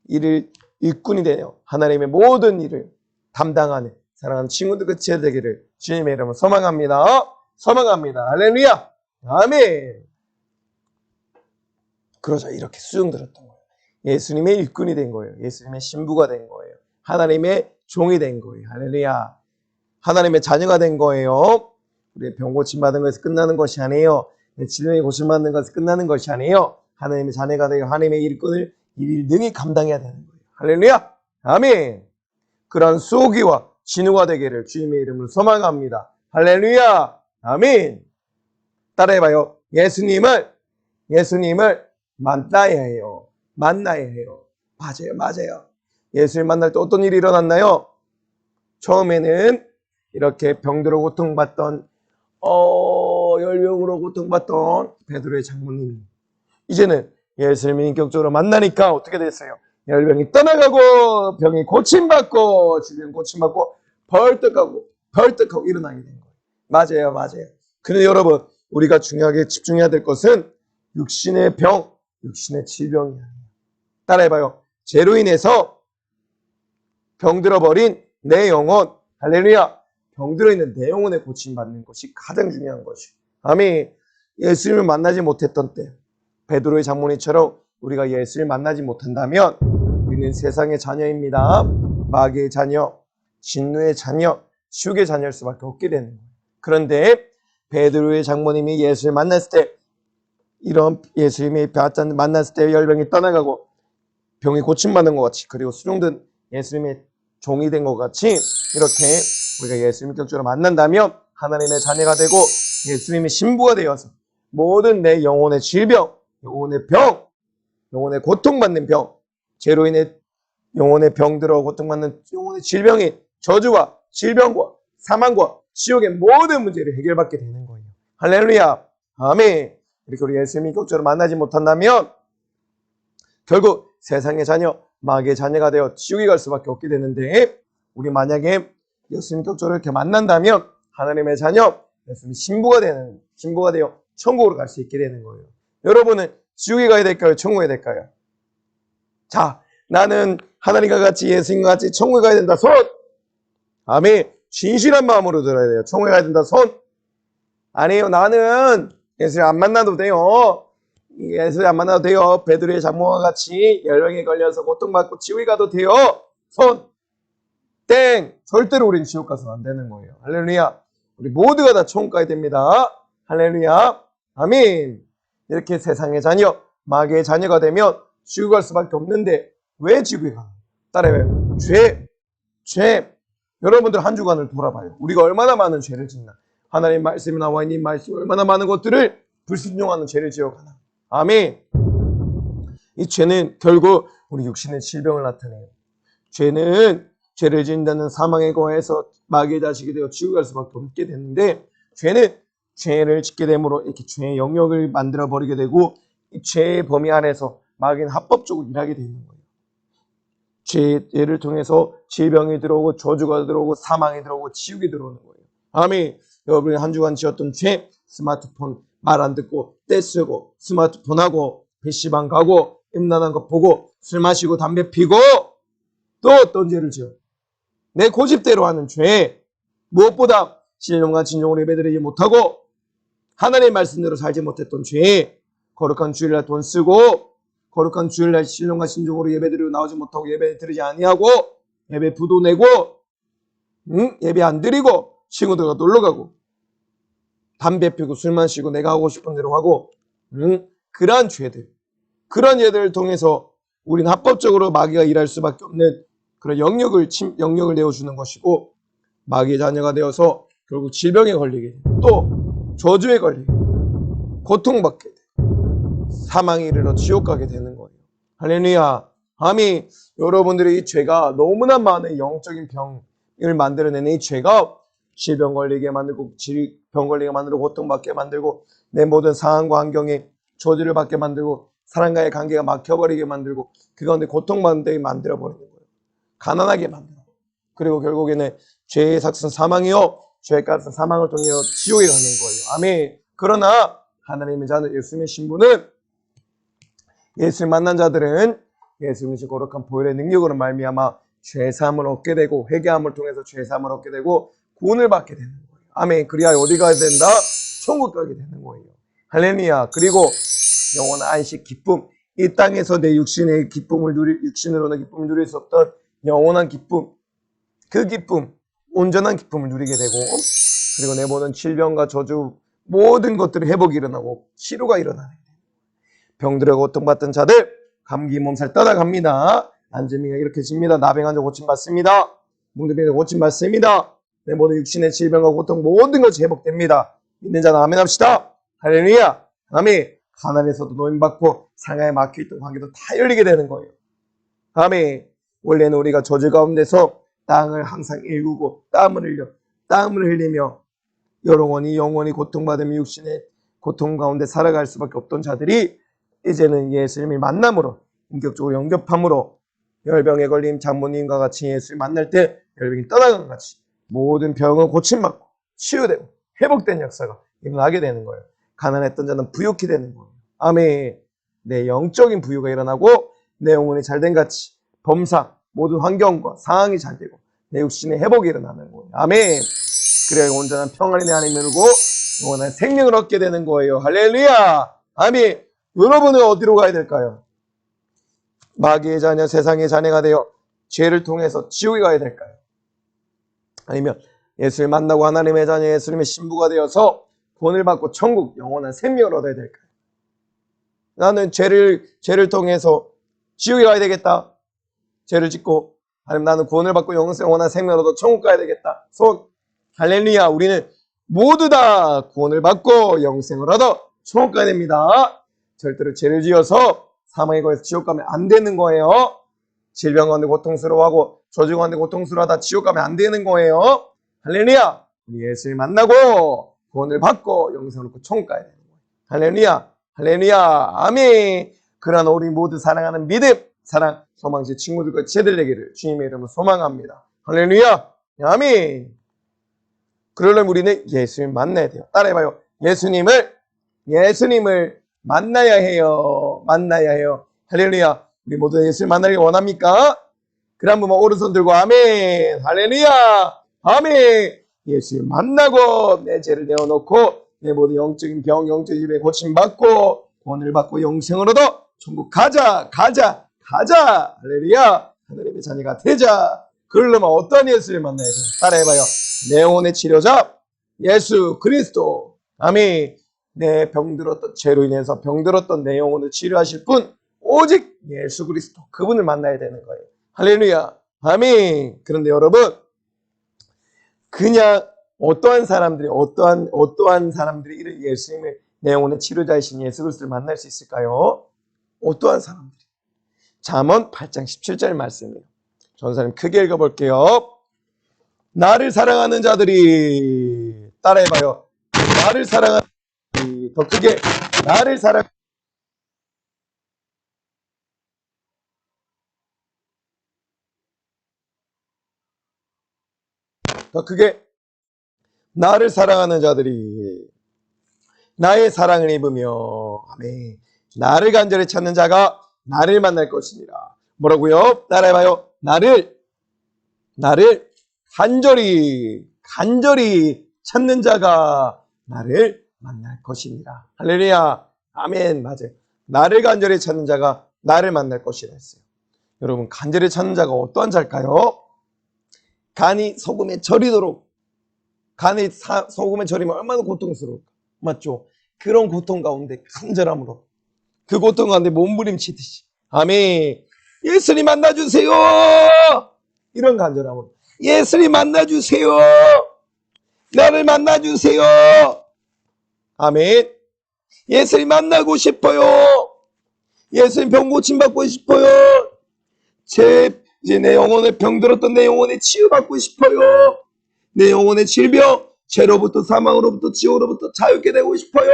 S3: 일을 일꾼이 되어 하나님의 모든 일을 담당하는 사랑하는 친구들 끝이 되기를 주님의 이름으로 소망합니다. 소망합니다. 할렐루야. 아멘. 그러자 이렇게 수종 들었던 거예요. 예수님의 일꾼이 된 거예요. 예수님의 신부가 된 거예요. 하나님의 종이 된 거예요. 할렐루야. 하나님의 자녀가 된 거예요. 우리의 병 고침받은 것에서 끝나는 것이 아니에요. 내 질병이 고침받는 것에서 끝나는 것이 아니에요. 하나님의 자녀가 되어 하나님의 일꾼을 일일 능히 감당해야 되는 거예요. 할렐루야. 아멘. 그러한 수호기와 진우가 되기를 주님의 이름으로 소망합니다. 할렐루야. 아멘. 따라해봐요. 예수님을 만나야 해요. 만나야 해요. 맞아요. 예수님 만날 때 어떤 일이 일어났나요? 처음에는 이렇게 병들어 고통받던 열병으로 고통받던 베드로의 장모님이 이제는 예수님을 인격적으로 만나니까 어떻게 됐어요? 열병이 떠나가고 병이 고침받고 질병 고침받고 벌떡하고 일어나게 된 거예요. 맞아요. 그런데 여러분 우리가 중요하게 집중해야 될 것은 육신의 병, 육신의 질병이 아니에요. 따라해봐요. 죄로 인해서 병들어버린 내 영혼, 할렐루야. 병들어 있는 내 영혼에 고침받는 것이 가장 중요한 것이에요. 아멘. 예수님을 만나지 못했던 때 베드로의 장모님처럼 우리가 예수를 만나지 못한다면 우리는 세상의 자녀입니다. 마귀의 자녀, 진노의 자녀, 지옥의 자녀일 수밖에 없게 되는 거예요. 그런데 베드로의 장모님이 예수를 만났을 때 이런 예수님이 만났을 때 열병이 떠나가고 병이 고침받는 것 같이 그리고 수종된 예수님의 종이 된 것 같이 이렇게 우리가 예수님을 격적으로 만난다면 하나님의 자녀가 되고 예수님의 신부가 되어서 모든 내 영혼의 질병, 영혼의 병, 영혼의 고통받는 병, 죄로 인해 영혼의 병들어 고통받는 영혼의 질병이 저주와 질병과 사망과 지옥의 모든 문제를 해결받게 되는 거예요. 할렐루야. 아멘. 이렇게 우리 예수님이 격적으로 만나지 못한다면 결국 세상의 자녀, 마귀의 자녀가 되어 지옥에 갈 수밖에 없게 되는데 우리 만약에 예수님 격적으로 이렇게 만난다면 하나님의 자녀, 예수님 신부가 되어 천국으로 갈 수 있게 되는 거예요. 여러분은 지옥에 가야 될까요? 천국에 가야 될까요? 자, 나는 하나님과 같이 예수님과 같이 천국에 가야 된다. 손! 아멘. 진실한 마음으로 들어야 돼요. 천국에 가야 된다. 손! 아니에요. 나는 예수님 안 만나도 돼요. 예수님 안 만나도 돼요. 베드로의 장모와 같이 열병에 걸려서 고통받고 지옥에 가도 돼요. 손! 땡! 절대로 우린 지옥 가서는 안 되는 거예요. 할렐루야. 우리 모두가 다 천국 가야 됩니다. 할렐루야. 아멘. 이렇게 세상의 자녀, 마귀의 자녀가 되면 지옥 갈 수밖에 없는데 왜 지옥에 가? 따라해요. 죄. 여러분들 한 주간을 돌아봐요. 우리가 얼마나 많은 죄를 짓나. 하나님 말씀이 나와 있는 말씀 얼마나 많은 것들을 불순종하는 죄를 지어가나. 아멘. 이 죄는 결국 우리 육신의 질병을 나타내요. 죄는 죄를 지은다는 사망에 거해서 마귀의 자식이 되어 지옥에 갈 수밖에 없게 되는데, 죄는 죄를 짓게 되므로 이렇게 죄의 영역을 만들어 버리게 되고, 이 죄의 범위 안에서 마귀는 합법적으로 일하게 되는 거예요. 죄를 통해서 질병이 들어오고 저주가 들어오고 사망이 들어오고 지옥이 들어오는 거예요. 아멘. 여러분이 한 주간 지었던 죄, 스마트폰 말 안 듣고 떼쓰고 스마트폰하고 PC방 가고 음란한 거 보고 술 마시고 담배 피고, 또 어떤 죄를 지어? 내 고집대로 하는 죄, 무엇보다 신령과 진정으로 예배드리지 못하고 하나님의 말씀대로 살지 못했던 죄, 거룩한 주일날 돈 쓰고 거룩한 주일날 신령과 신정으로 예배드리고 나오지 못하고 예배 드리지 아니하고 예배 부도 내고 예배 안 드리고 친구들과 놀러가고 담배 피고 술 마시고 내가 하고 싶은 대로 하고 그러한 죄들, 그런 예들을 통해서 우리는 합법적으로 마귀가 일할 수밖에 없는 그런 영역을 내어주는 것이고, 마귀의 자녀가 되어서 결국 질병에 걸리게 돼, 또 저주에 걸리게 돼, 고통받게 돼, 사망에 이르러 지옥 가게 되는 거예요. 할렐루야. 아멘. 여러분들의 이 죄가 너무나 많은 영적인 병을 만들어내는 이 죄가 질병 걸리게 만들고 병 걸리게 만들고 고통받게 만들고 내 모든 상황과 환경에 저주를 받게 만들고 사람과의 관계가 막혀버리게 만들고 그 가운데 고통받게 만들어버리는 거예요. 가난하게 만들어. 그리고 결국에는 죄의 삭은 사망이요, 죄의 값은 사망을 통해 지옥에 가는 거예요. 아멘. 그러나 하나님의 자녀 예수님의 신부는, 예수를 만난 자들은 예수님의 거룩한 보혈의 능력으로 말미암아 죄사함을 얻게 되고 회개함을 통해서 죄사함을 얻게 되고 구원을 받게 되는 거예요. 아멘. 그리하여 어디 가야 된다? 천국 가게 되는 거예요. 할렐루야. 그리고 영원한 안식 기쁨, 이 땅에서 내 육신의 기쁨을 육신으로는 기쁨을 누릴 수 없던 영원한 기쁨, 그 기쁨, 온전한 기쁨을 누리게 되고, 그리고 내 모든 질병과 저주 모든 것들이 회복이 일어나고 치료가 일어나요. 병들어 고통받던 자들 감기 몸살 떠나갑니다. 안재미가 이렇게 집니다. 나병 환자 고침받습니다. 뭉드병자 고침받습니다. 내 모든 육신의 질병과 고통 모든 것이 회복됩니다. 믿는 자는 아멘 합시다. 할렐루야. 아멘. 가난에서도 노임받고 상하에 막혀있던 관계도 다 열리게 되는 거예요. 아멘. 원래는 우리가 저주 가운데서 땅을 항상 일구고 땀을 흘리며 영원히 고통받으며 육신의 고통 가운데 살아갈 수밖에 없던 자들이 이제는 예수님을 만남으로 인격적으로 영접함으로 열병에 걸린 장모님과 같이 예수를 만날 때 열병이 떠나간 것 같이 모든 병은 고침받고 치유되고 회복된 역사가 일어나게 되는 거예요. 가난했던 자는 부유케 되는 거예요. 아멘. 내 영적인 부유가 일어나고 내 영혼이 잘된 같이 범상 모든 환경과 상황이 잘 되고 내 육신의 회복이 일어나는 거예요. 아멘. 그래야 온전한 평안이 내 안에 이르고 영원한 생명을 얻게 되는 거예요. 할렐루야. 아멘. 여러분은 어디로 가야 될까요? 마귀의 자녀, 세상의 자녀가 되어 죄를 통해서 지옥에 가야 될까요? 아니면 예수를 만나고 하나님의 자녀, 예수님의 신부가 되어서 구원을 받고 천국, 영원한 생명을 얻어야 될까요? 나는 죄를 통해서 지옥에 가야 되겠다. 죄를 짓고, 아니면 나는 구원을 받고 영원한 생명을 얻어 천국 가야 되겠다. 손. 할렐루야. 우리는 모두 다 구원을 받고 영생을 얻어 천국 가야 됩니다. 절대로 죄를 지어서 사망에 거해서 지옥 가면 안 되는 거예요. 질병 가운데 고통스러워하고 저주 가운데 고통스러워하다 지옥 가면 안 되는 거예요. 할렐루야. 예수를 만나고 구원을 받고 영생을 얻고 천국 가야 되는 거예요. 할렐루야. 할렐루야. 아멘. 그러나 우리 모두 사랑하는 믿음, 사랑, 소망지 친구들과 제들 되기를 주님의 이름으로 소망합니다. 할렐루야. 아멘. 그러려면 우리는 예수님을 만나야 돼요. 따라해봐요. 예수님을 만나야 해요. 만나야 해요. 할렐루야. 우리 모두 예수를 만나길 원합니까? 그럼 한번 오른손 들고 아멘. 할렐루야. 아멘. 예수를 만나고 내 죄를 내어놓고 내 모든 영적인 병, 영적인 질병에 고침받고 구원을 받고 영생을 얻어 천국 가자. 할렐루야. 하나님의 자녀가 되자. 그러려면 어떠한 예수를 만나야 돼요? 따라해봐요. 내 영혼의 치료자 예수 그리스도. 아멘. 내 병들었던 죄로 인해서 병들었던 내 영혼을 치료하실 분 오직 예수 그리스도, 그분을 만나야 되는 거예요. 할렐루야. 아멘. 그런데 여러분, 그냥 어떠한 사람들이 이런 예수님을 내 영혼의 치료자이신 예수 그리스도를 만날 수 있을까요? 어떠한 사람들이? 잠언 8장 17절 말씀이에요. 전사님 크게 읽어볼게요. 나를 사랑하는 자들이 따라해봐요. 나를 사랑하는 자들이 더 크게 나를 사랑 더 크게 나를 사랑하는 자들이 나의 사랑을 입으며 아멘. 나를 간절히 찾는 자가 나를 만날 것이니라. 뭐라고요? 따라해봐요. 나를 간절히 찾는 자가 나를 만날 것이니라. 할렐루야. 아멘. 맞아요. 나를 간절히 찾는 자가 나를 만날 것이라 했어요. 여러분, 간절히 찾는 자가 어떠한 자일까요? 간이 소금에 절이도록, 간이 소금에 절이면 얼마나 고통스러울까? 맞죠? 그런 고통 가운데 간절함으로, 그 고통 가운데 몸부림치듯이 아멘. 예수님 만나주세요. 이런 간절함으로 예수님 만나주세요. 나를 만나주세요. 아멘. 예수님 만나고 싶어요. 예수님 병 고침받고 싶어요. 이제 내 영혼에 병들었던 내 영혼에 치유받고 싶어요. 내 영혼의 질병, 죄로부터 사망으로부터 지옥으로부터 자유케 되고 싶어요.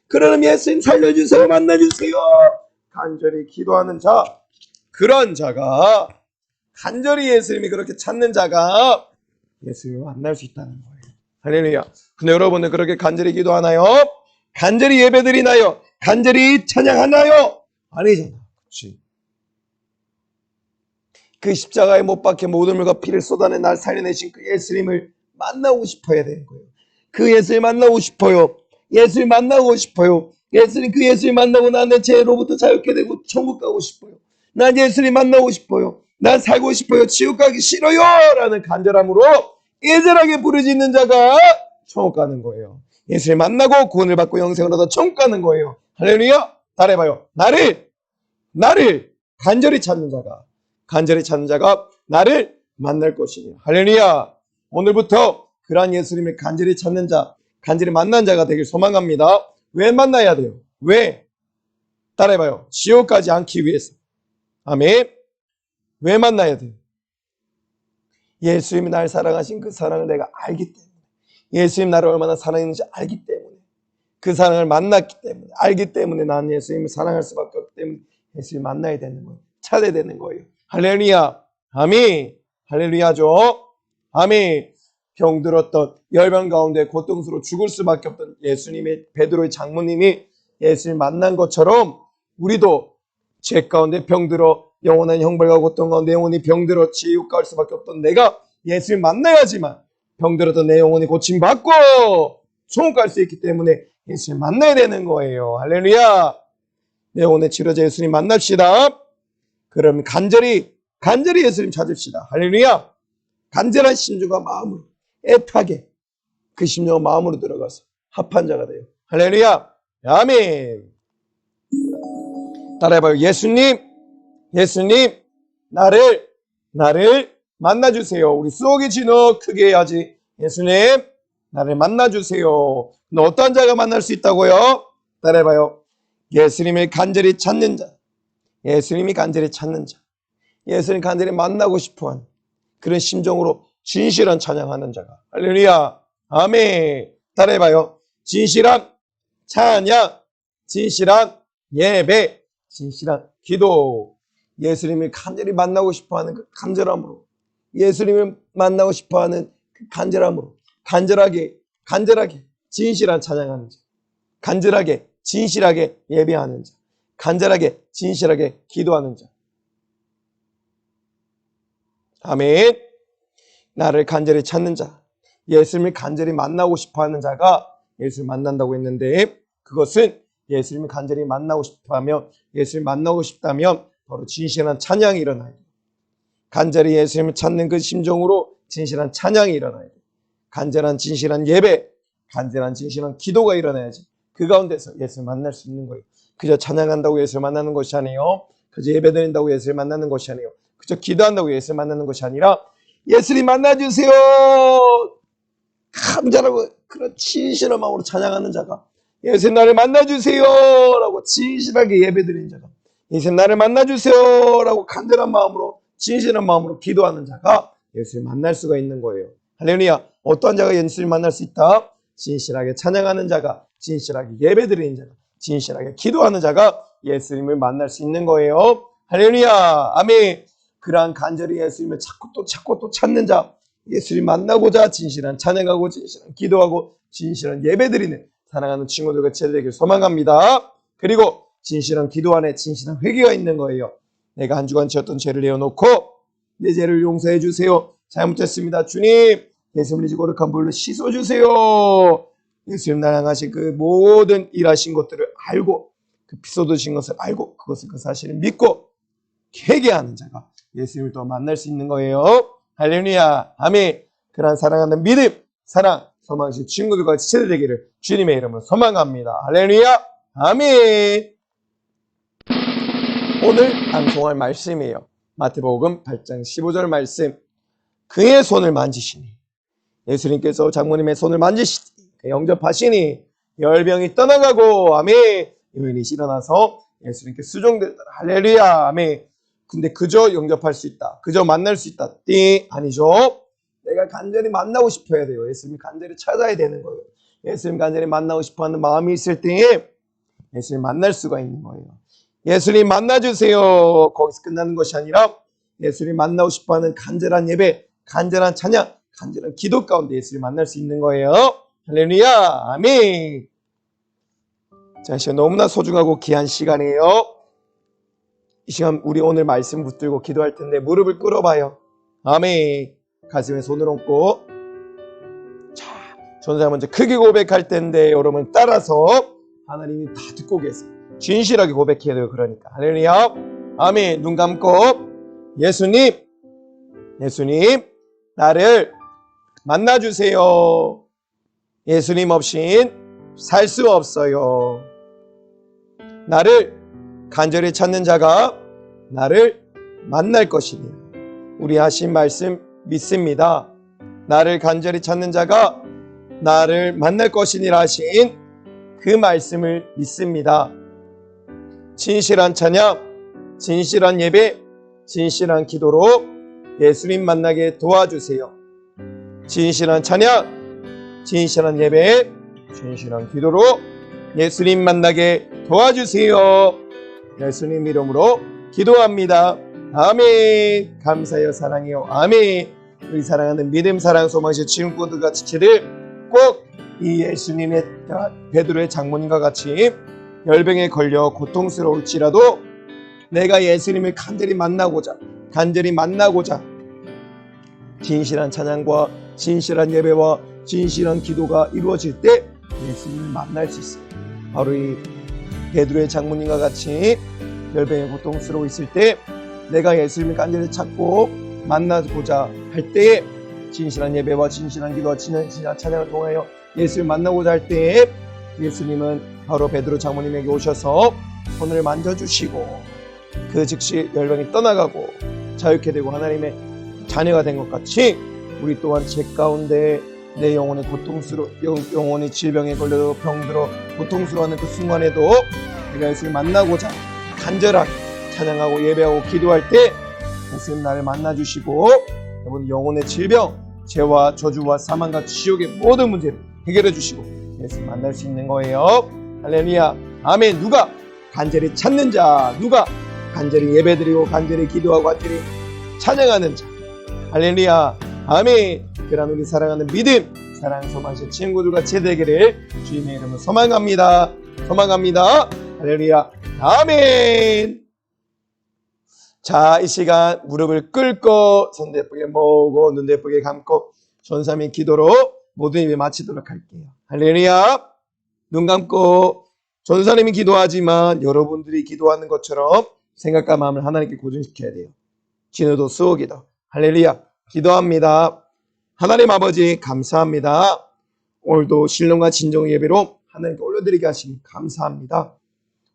S3: 그러면 예수님 살려주세요. 만나주세요. 간절히 기도하는 자, 그런 자가 간절히 예수님이 그렇게 찾는 자가 예수님을 만날 수 있다는 거예요. 할렐루야. 근데 여러분은 그렇게 간절히 기도하나요? 간절히 예배드리나요? 간절히 찬양하나요? 아니잖아. 그렇지. 그 십자가에 못 박혀 모든 물과 피를 쏟아내 날 살려내신 그 예수님을 만나고 싶어야 되는 거예요. 그 예수님 만나고 싶어요. 예수님 만나고 싶어요. 그 예수님 만나고 나는 죄로부터 자유케 되고 천국 가고 싶어요. 난 예수님 만나고 싶어요. 난 살고 싶어요. 지옥 가기 싫어요. 라는 간절함으로 애절하게 부르짖는 자가 천국 가는 거예요. 예수님 만나고 구원을 받고 영생을 얻어 천국 가는 거예요. 할렐루야. 따라해봐요. 나를 간절히 찾는 자가 나를 만날 것이니. 할렐루야. 오늘부터 그러한 예수님을 간절히 찾는 자, 간절히 만난 자가 되길 소망합니다. 왜 만나야 돼요? 왜? 따라해봐요. 지옥 가지 않기 위해서. 아멘. 왜 만나야 돼요? 예수님이 나를 사랑하신 그 사랑을 내가 알기 때문에, 예수님 나를 얼마나 사랑했는지 알기 때문에, 그 사랑을 만났기 때문에, 알기 때문에 나는 예수님을 사랑할 수밖에 없기 때문에 예수님 만나야 되는 거예요. 찾아야 되는 거예요. 할렐루야. 아멘. 할렐루야죠. 아멘. 병들었던 열병 가운데 고통스러워 죽을 수밖에 없던 예수님의 베드로의 장모님이 예수님 만난 것처럼 우리도 죄 가운데 병들어 영원한 형벌과 고통 가운데 영원히 병들어 지옥 갈 수밖에 없던 내가 예수님 만나야지만 병들었던 내 영혼이 고침받고 천국 갈 수 있기 때문에 예수님 만나야 되는 거예요. 할렐루야. 내 영혼의 치료자 예수님 만납시다. 그럼 간절히 예수님 찾읍시다. 할렐루야. 간절한 심정과 마음으로 애타게 그 심정과 마음으로 들어가서 합한 자가 돼요. 할렐루야. 아멘. 따라해봐요. 예수님 나를 만나주세요. 우리 수옥이 진호 크게 해야지. 예수님 나를 만나주세요. 너 어떤 자가 만날 수 있다고요? 따라해봐요. 예수님을 간절히 찾는 자, 예수님이 간절히 찾는 자, 예수님 간절히 만나고 싶어하는 그런 심정으로 진실한 찬양하는 자가. 할렐루야. 아멘. 따라해봐요. 진실한 찬양, 진실한 예배, 진실한 기도. 예수님을 간절히 만나고 싶어하는 그 간절함으로, 예수님을 만나고 싶어하는 그 간절함으로 간절하게 진실한 찬양하는 자, 간절하게 진실하게 예배하는 자, 간절하게 진실하게 기도하는 자. 아멘. 나를 간절히 찾는 자, 예수님을 간절히 만나고 싶어하는 자가 예수를 만난다고 했는데, 그것은 예수님을 간절히 만나고 싶어하며 예수를 만나고 싶다면 바로 진실한 찬양이 일어나야 돼요. 간절히 예수님을 찾는 그 심정으로 진실한 찬양이 일어나야 돼요. 간절한 진실한 예배, 간절한 진실한 기도가 일어나야지 그 가운데서 예수를 만날 수 있는 거예요. 그저 찬양한다고 예수를 만나는 것이 아니에요. 그저 예배드린다고 예수를 만나는 것이 아니에요. 그저 기도한다고 예수를 만나는 것이 아니라 예수님 만나주세요. 간절하고 그런 진실한 마음으로 찬양하는 자가, 예수님 나를 만나주세요 라고 진실하게 예배드리는 자가, 예수님 나를 만나주세요 라고 간절한 마음으로 진실한 마음으로 기도하는 자가 예수님 만날 수가 있는 거예요. 할렐루야. 어떠한 자가 예수님 만날 수 있다? 진실하게 찬양하는 자가, 진실하게 예배드리는 자가, 진실하게 기도하는 자가 예수님을 만날 수 있는 거예요. 할렐루야. 아멘. 그러한 간절히 예수님을 찾고 또 찾는 자, 예수님 만나고자 진실한 찬양하고 진실한 기도하고 진실한 예배드리는 사랑하는 친구들과 제자들에게 소망합니다. 그리고 진실한 기도 안에 진실한 회개가 있는 거예요. 내가 한 주간 지었던 죄를 내어놓고 내 죄를 용서해 주세요. 잘못했습니다. 주님, 예수님을 이제 거룩한 불로 씻어주세요. 예수님 나랑 하신 그 모든 일하신 것들을 알고 그 피 쏟으신 것을 알고 그것을 그 사실을 믿고 회개하는 자가 예수님을 또 만날 수 있는 거예요. 할렐루야. 아멘. 그러한 사랑하는 믿음, 사랑, 소망신 친구들과 지체들 되기를 주님의 이름으로 소망합니다. 할렐루야. 아멘. 오늘 방송할 말씀이에요. 마태복음 8장 15절 말씀. 그의 손을 만지시니 예수님께서 장모님의 손을 만지시니 영접하시니 열병이 떠나가고 아멘. 여인이 일어나서 예수님께 수종되더라. 할렐루야. 아멘. 근데 그저 영접할 수 있다. 그저 만날 수 있다. 띵. 아니죠. 내가 간절히 만나고 싶어야 돼요. 예수님 간절히 찾아야 되는 거예요. 예수님 간절히 만나고 싶어하는 마음이 있을 때에 예수님 만날 수가 있는 거예요. 예수님 만나주세요. 거기서 끝나는 것이 아니라 예수님 만나고 싶어하는 간절한 예배, 간절한 찬양, 간절한 기도 가운데 예수님 만날 수 있는 거예요. 할렐루야. 아멘. 자, 시간 너무나 소중하고 귀한 시간이에요. 이 시간 우리 오늘 말씀 붙들고 기도할 텐데 무릎을 꿇어봐요. 아멘. 가슴에 손을 얹고 자, 전사 먼저 크게 고백할 텐데 여러분 따라서 하나님이 다 듣고 계세요. 진실하게 고백해야 돼요. 그러니까 할렐루야. 아멘. 눈 감고 예수님 나를 만나주세요. 예수님 없인 살 수 없어요. 나를 간절히 찾는 자가 나를 만날 것이니 우리 하신 말씀 믿습니다. 나를 간절히 찾는 자가 나를 만날 것이니라 하신 그 말씀을 믿습니다. 진실한 찬양, 진실한 예배, 진실한 기도로 예수님 만나게 도와주세요. 진실한 찬양, 진실한 예배, 진실한 기도로 예수님 만나게 도와주세요. 예수님 이름으로 기도합니다. 아멘. 감사해요. 사랑해요. 아멘. 우리 사랑하는 믿음, 사랑, 소망시 친구들과 지체들 꼭 이 예수님의 베드로의 장모님과 같이 열병에 걸려 고통스러울지라도 내가 예수님을 간절히 만나고자 진실한 찬양과 진실한 예배와 진실한 기도가 이루어질 때 예수님을 만날 수 있어요. 바로 이 베드로의 장모님과 같이 열병에 고통스러워 있을 때 내가 예수님을 간절히 찾고 만나고자 할 때에 진실한 예배와 진실한 기도와 진실한 찬양을 통하여 예수를 만나고자 할 때에 예수님은 바로 베드로 장모님에게 오셔서 손을 만져주시고 그 즉시 열병이 떠나가고 자유케 되고 하나님의 자녀가 된 것 같이 우리 또한 죄 가운데 내 영혼의 영혼의 질병에 걸려 병들어 고통스러워하는 그 순간에도 내가 예수를 만나고자 간절하게 찬양하고 예배하고 기도할 때 예수님 나를 만나주시고 여러분 영혼의 질병, 죄와 저주와 사망과 지옥의 모든 문제를 해결해 주시고 예수님 만날 수 있는 거예요. 할렐루야. 아멘. 누가 간절히 찾는 자, 누가 간절히 예배드리고 간절히 기도하고 간절히 찬양하는 자. 할렐루야. 아멘. 그런 우리 사랑하는 믿음, 사랑, 소망하신 친구들과 제되기를 주님의 이름으로 소망합니다. 할렐루야. 아멘. 자, 이 시간 무릎을 꿇고 손 예쁘게 모으고 눈 예쁘게 감고 전삼위 기도로 모든 예배 마치도록 할게요. 할렐루야. 눈 감고 전사님이 기도하지만 여러분들이 기도하는 것처럼 생각과 마음을 하나님께 고정시켜야 돼요. 진우도 수호기도. 할렐루야. 기도합니다. 하나님 아버지 감사합니다. 오늘도 신령과 진정 예배로 하나님께 올려드리게 하시니 감사합니다.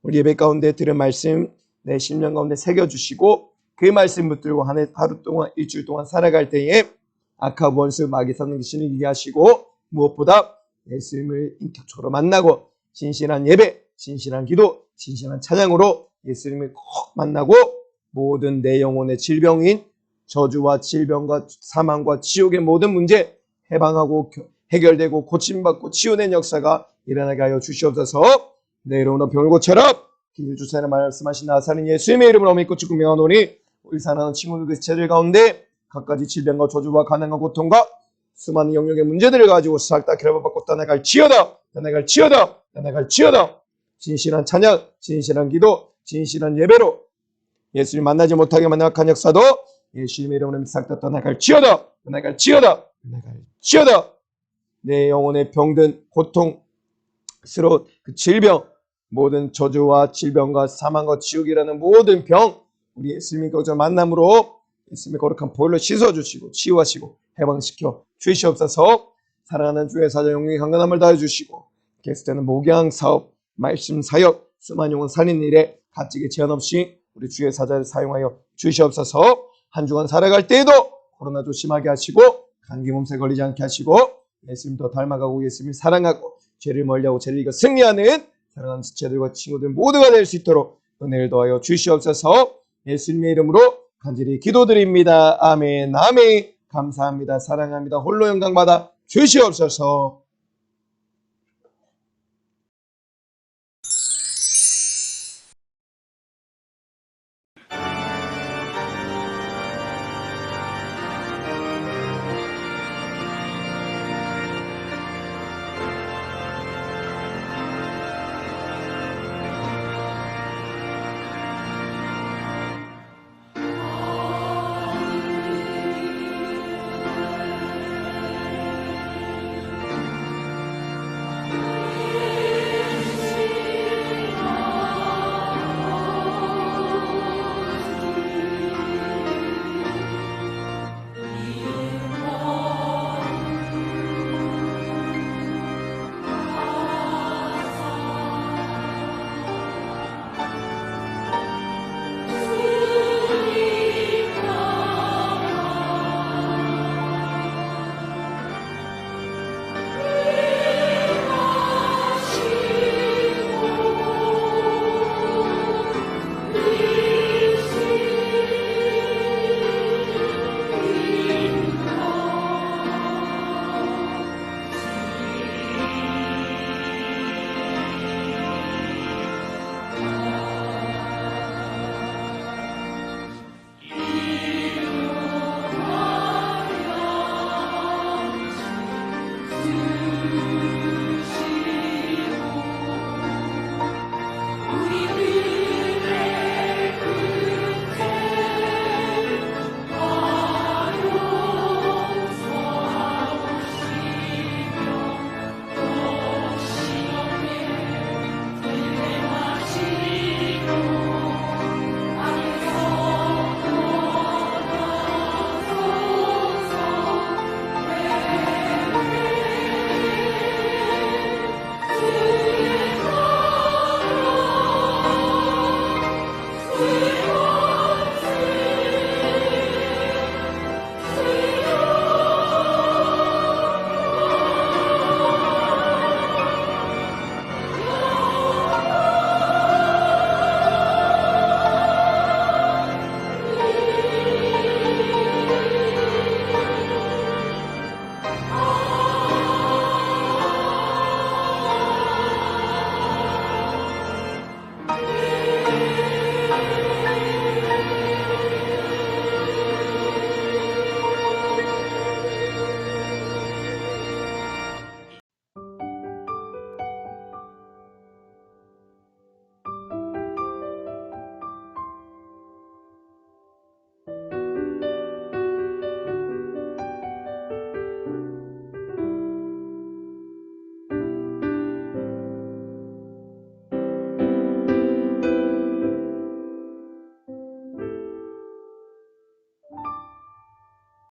S3: 우리 예배 가운데 들은 말씀 내 심령 가운데 새겨주시고 그 말씀 붙들고 하루 동안 일주일 동안 살아갈 때에 악한 원수 마귀 사는 귀신을 이기게 하시고 무엇보다 예수님을 인격적으로 만나고 진실한 예배, 진실한 기도, 진실한 찬양으로 예수님을 꼭 만나고 모든 내 영혼의 질병인 저주와 질병과 사망과 지옥의 모든 문제 해방하고 해결되고 고침받고 치유된 역사가 일어나게 하여 주시옵소서. 내 이름으로 병을 고쳐라. 주사에 말씀하신 나사렛 예수님의 이름으로 믿고 축복 명하노니 우리 사랑하는 친구들 그 지체들 가운데 갖가지 질병과 저주와 가난과 고통과 수많은 영역의 문제들을 가지고 싹 다 결박받고 떠나갈 지어다. 떠나갈 지어다. 떠나갈 지어다. 진실한 찬양, 진실한 기도, 진실한 예배로 예수님 만나지 못하게 만든 악한 역사도 예수님의 이름으로 싹 다 떠나갈 지어다. 떠나갈 지어다. 떠나갈 지어다. 내 영혼의 병든 고통스러운 그 질병, 모든 저주와 질병과 사망과 지옥이라는 모든 병, 우리 예수님의 거저 만남으로 예수님의 거룩한 보혈로 씻어주시고 치유하시고 해방시켜 주시옵소서. 사랑하는 주의 사자 영웅의 강건함을 다해 주시고 계속되는 목양 사업, 말씀 사역, 수많은 영혼 살린 일에 가치게 제한 없이 우리 주의 사자를 사용하여 주시옵소서. 한 주간 살아갈 때에도 코로나 조심하게 하시고 감기 몸살 걸리지 않게 하시고 예수님 더 닮아가고 예수님을 사랑하고 죄를 멀리하고 죄를 이겨 승리하는 사랑하는 지체들과 친구들 모두가 될 수 있도록 은혜를 더하여 주시옵소서. 예수님의 이름으로 간절히 기도드립니다. 아멘. 아멘. 감사합니다. 사랑합니다. 홀로 영광받아 주시옵소서.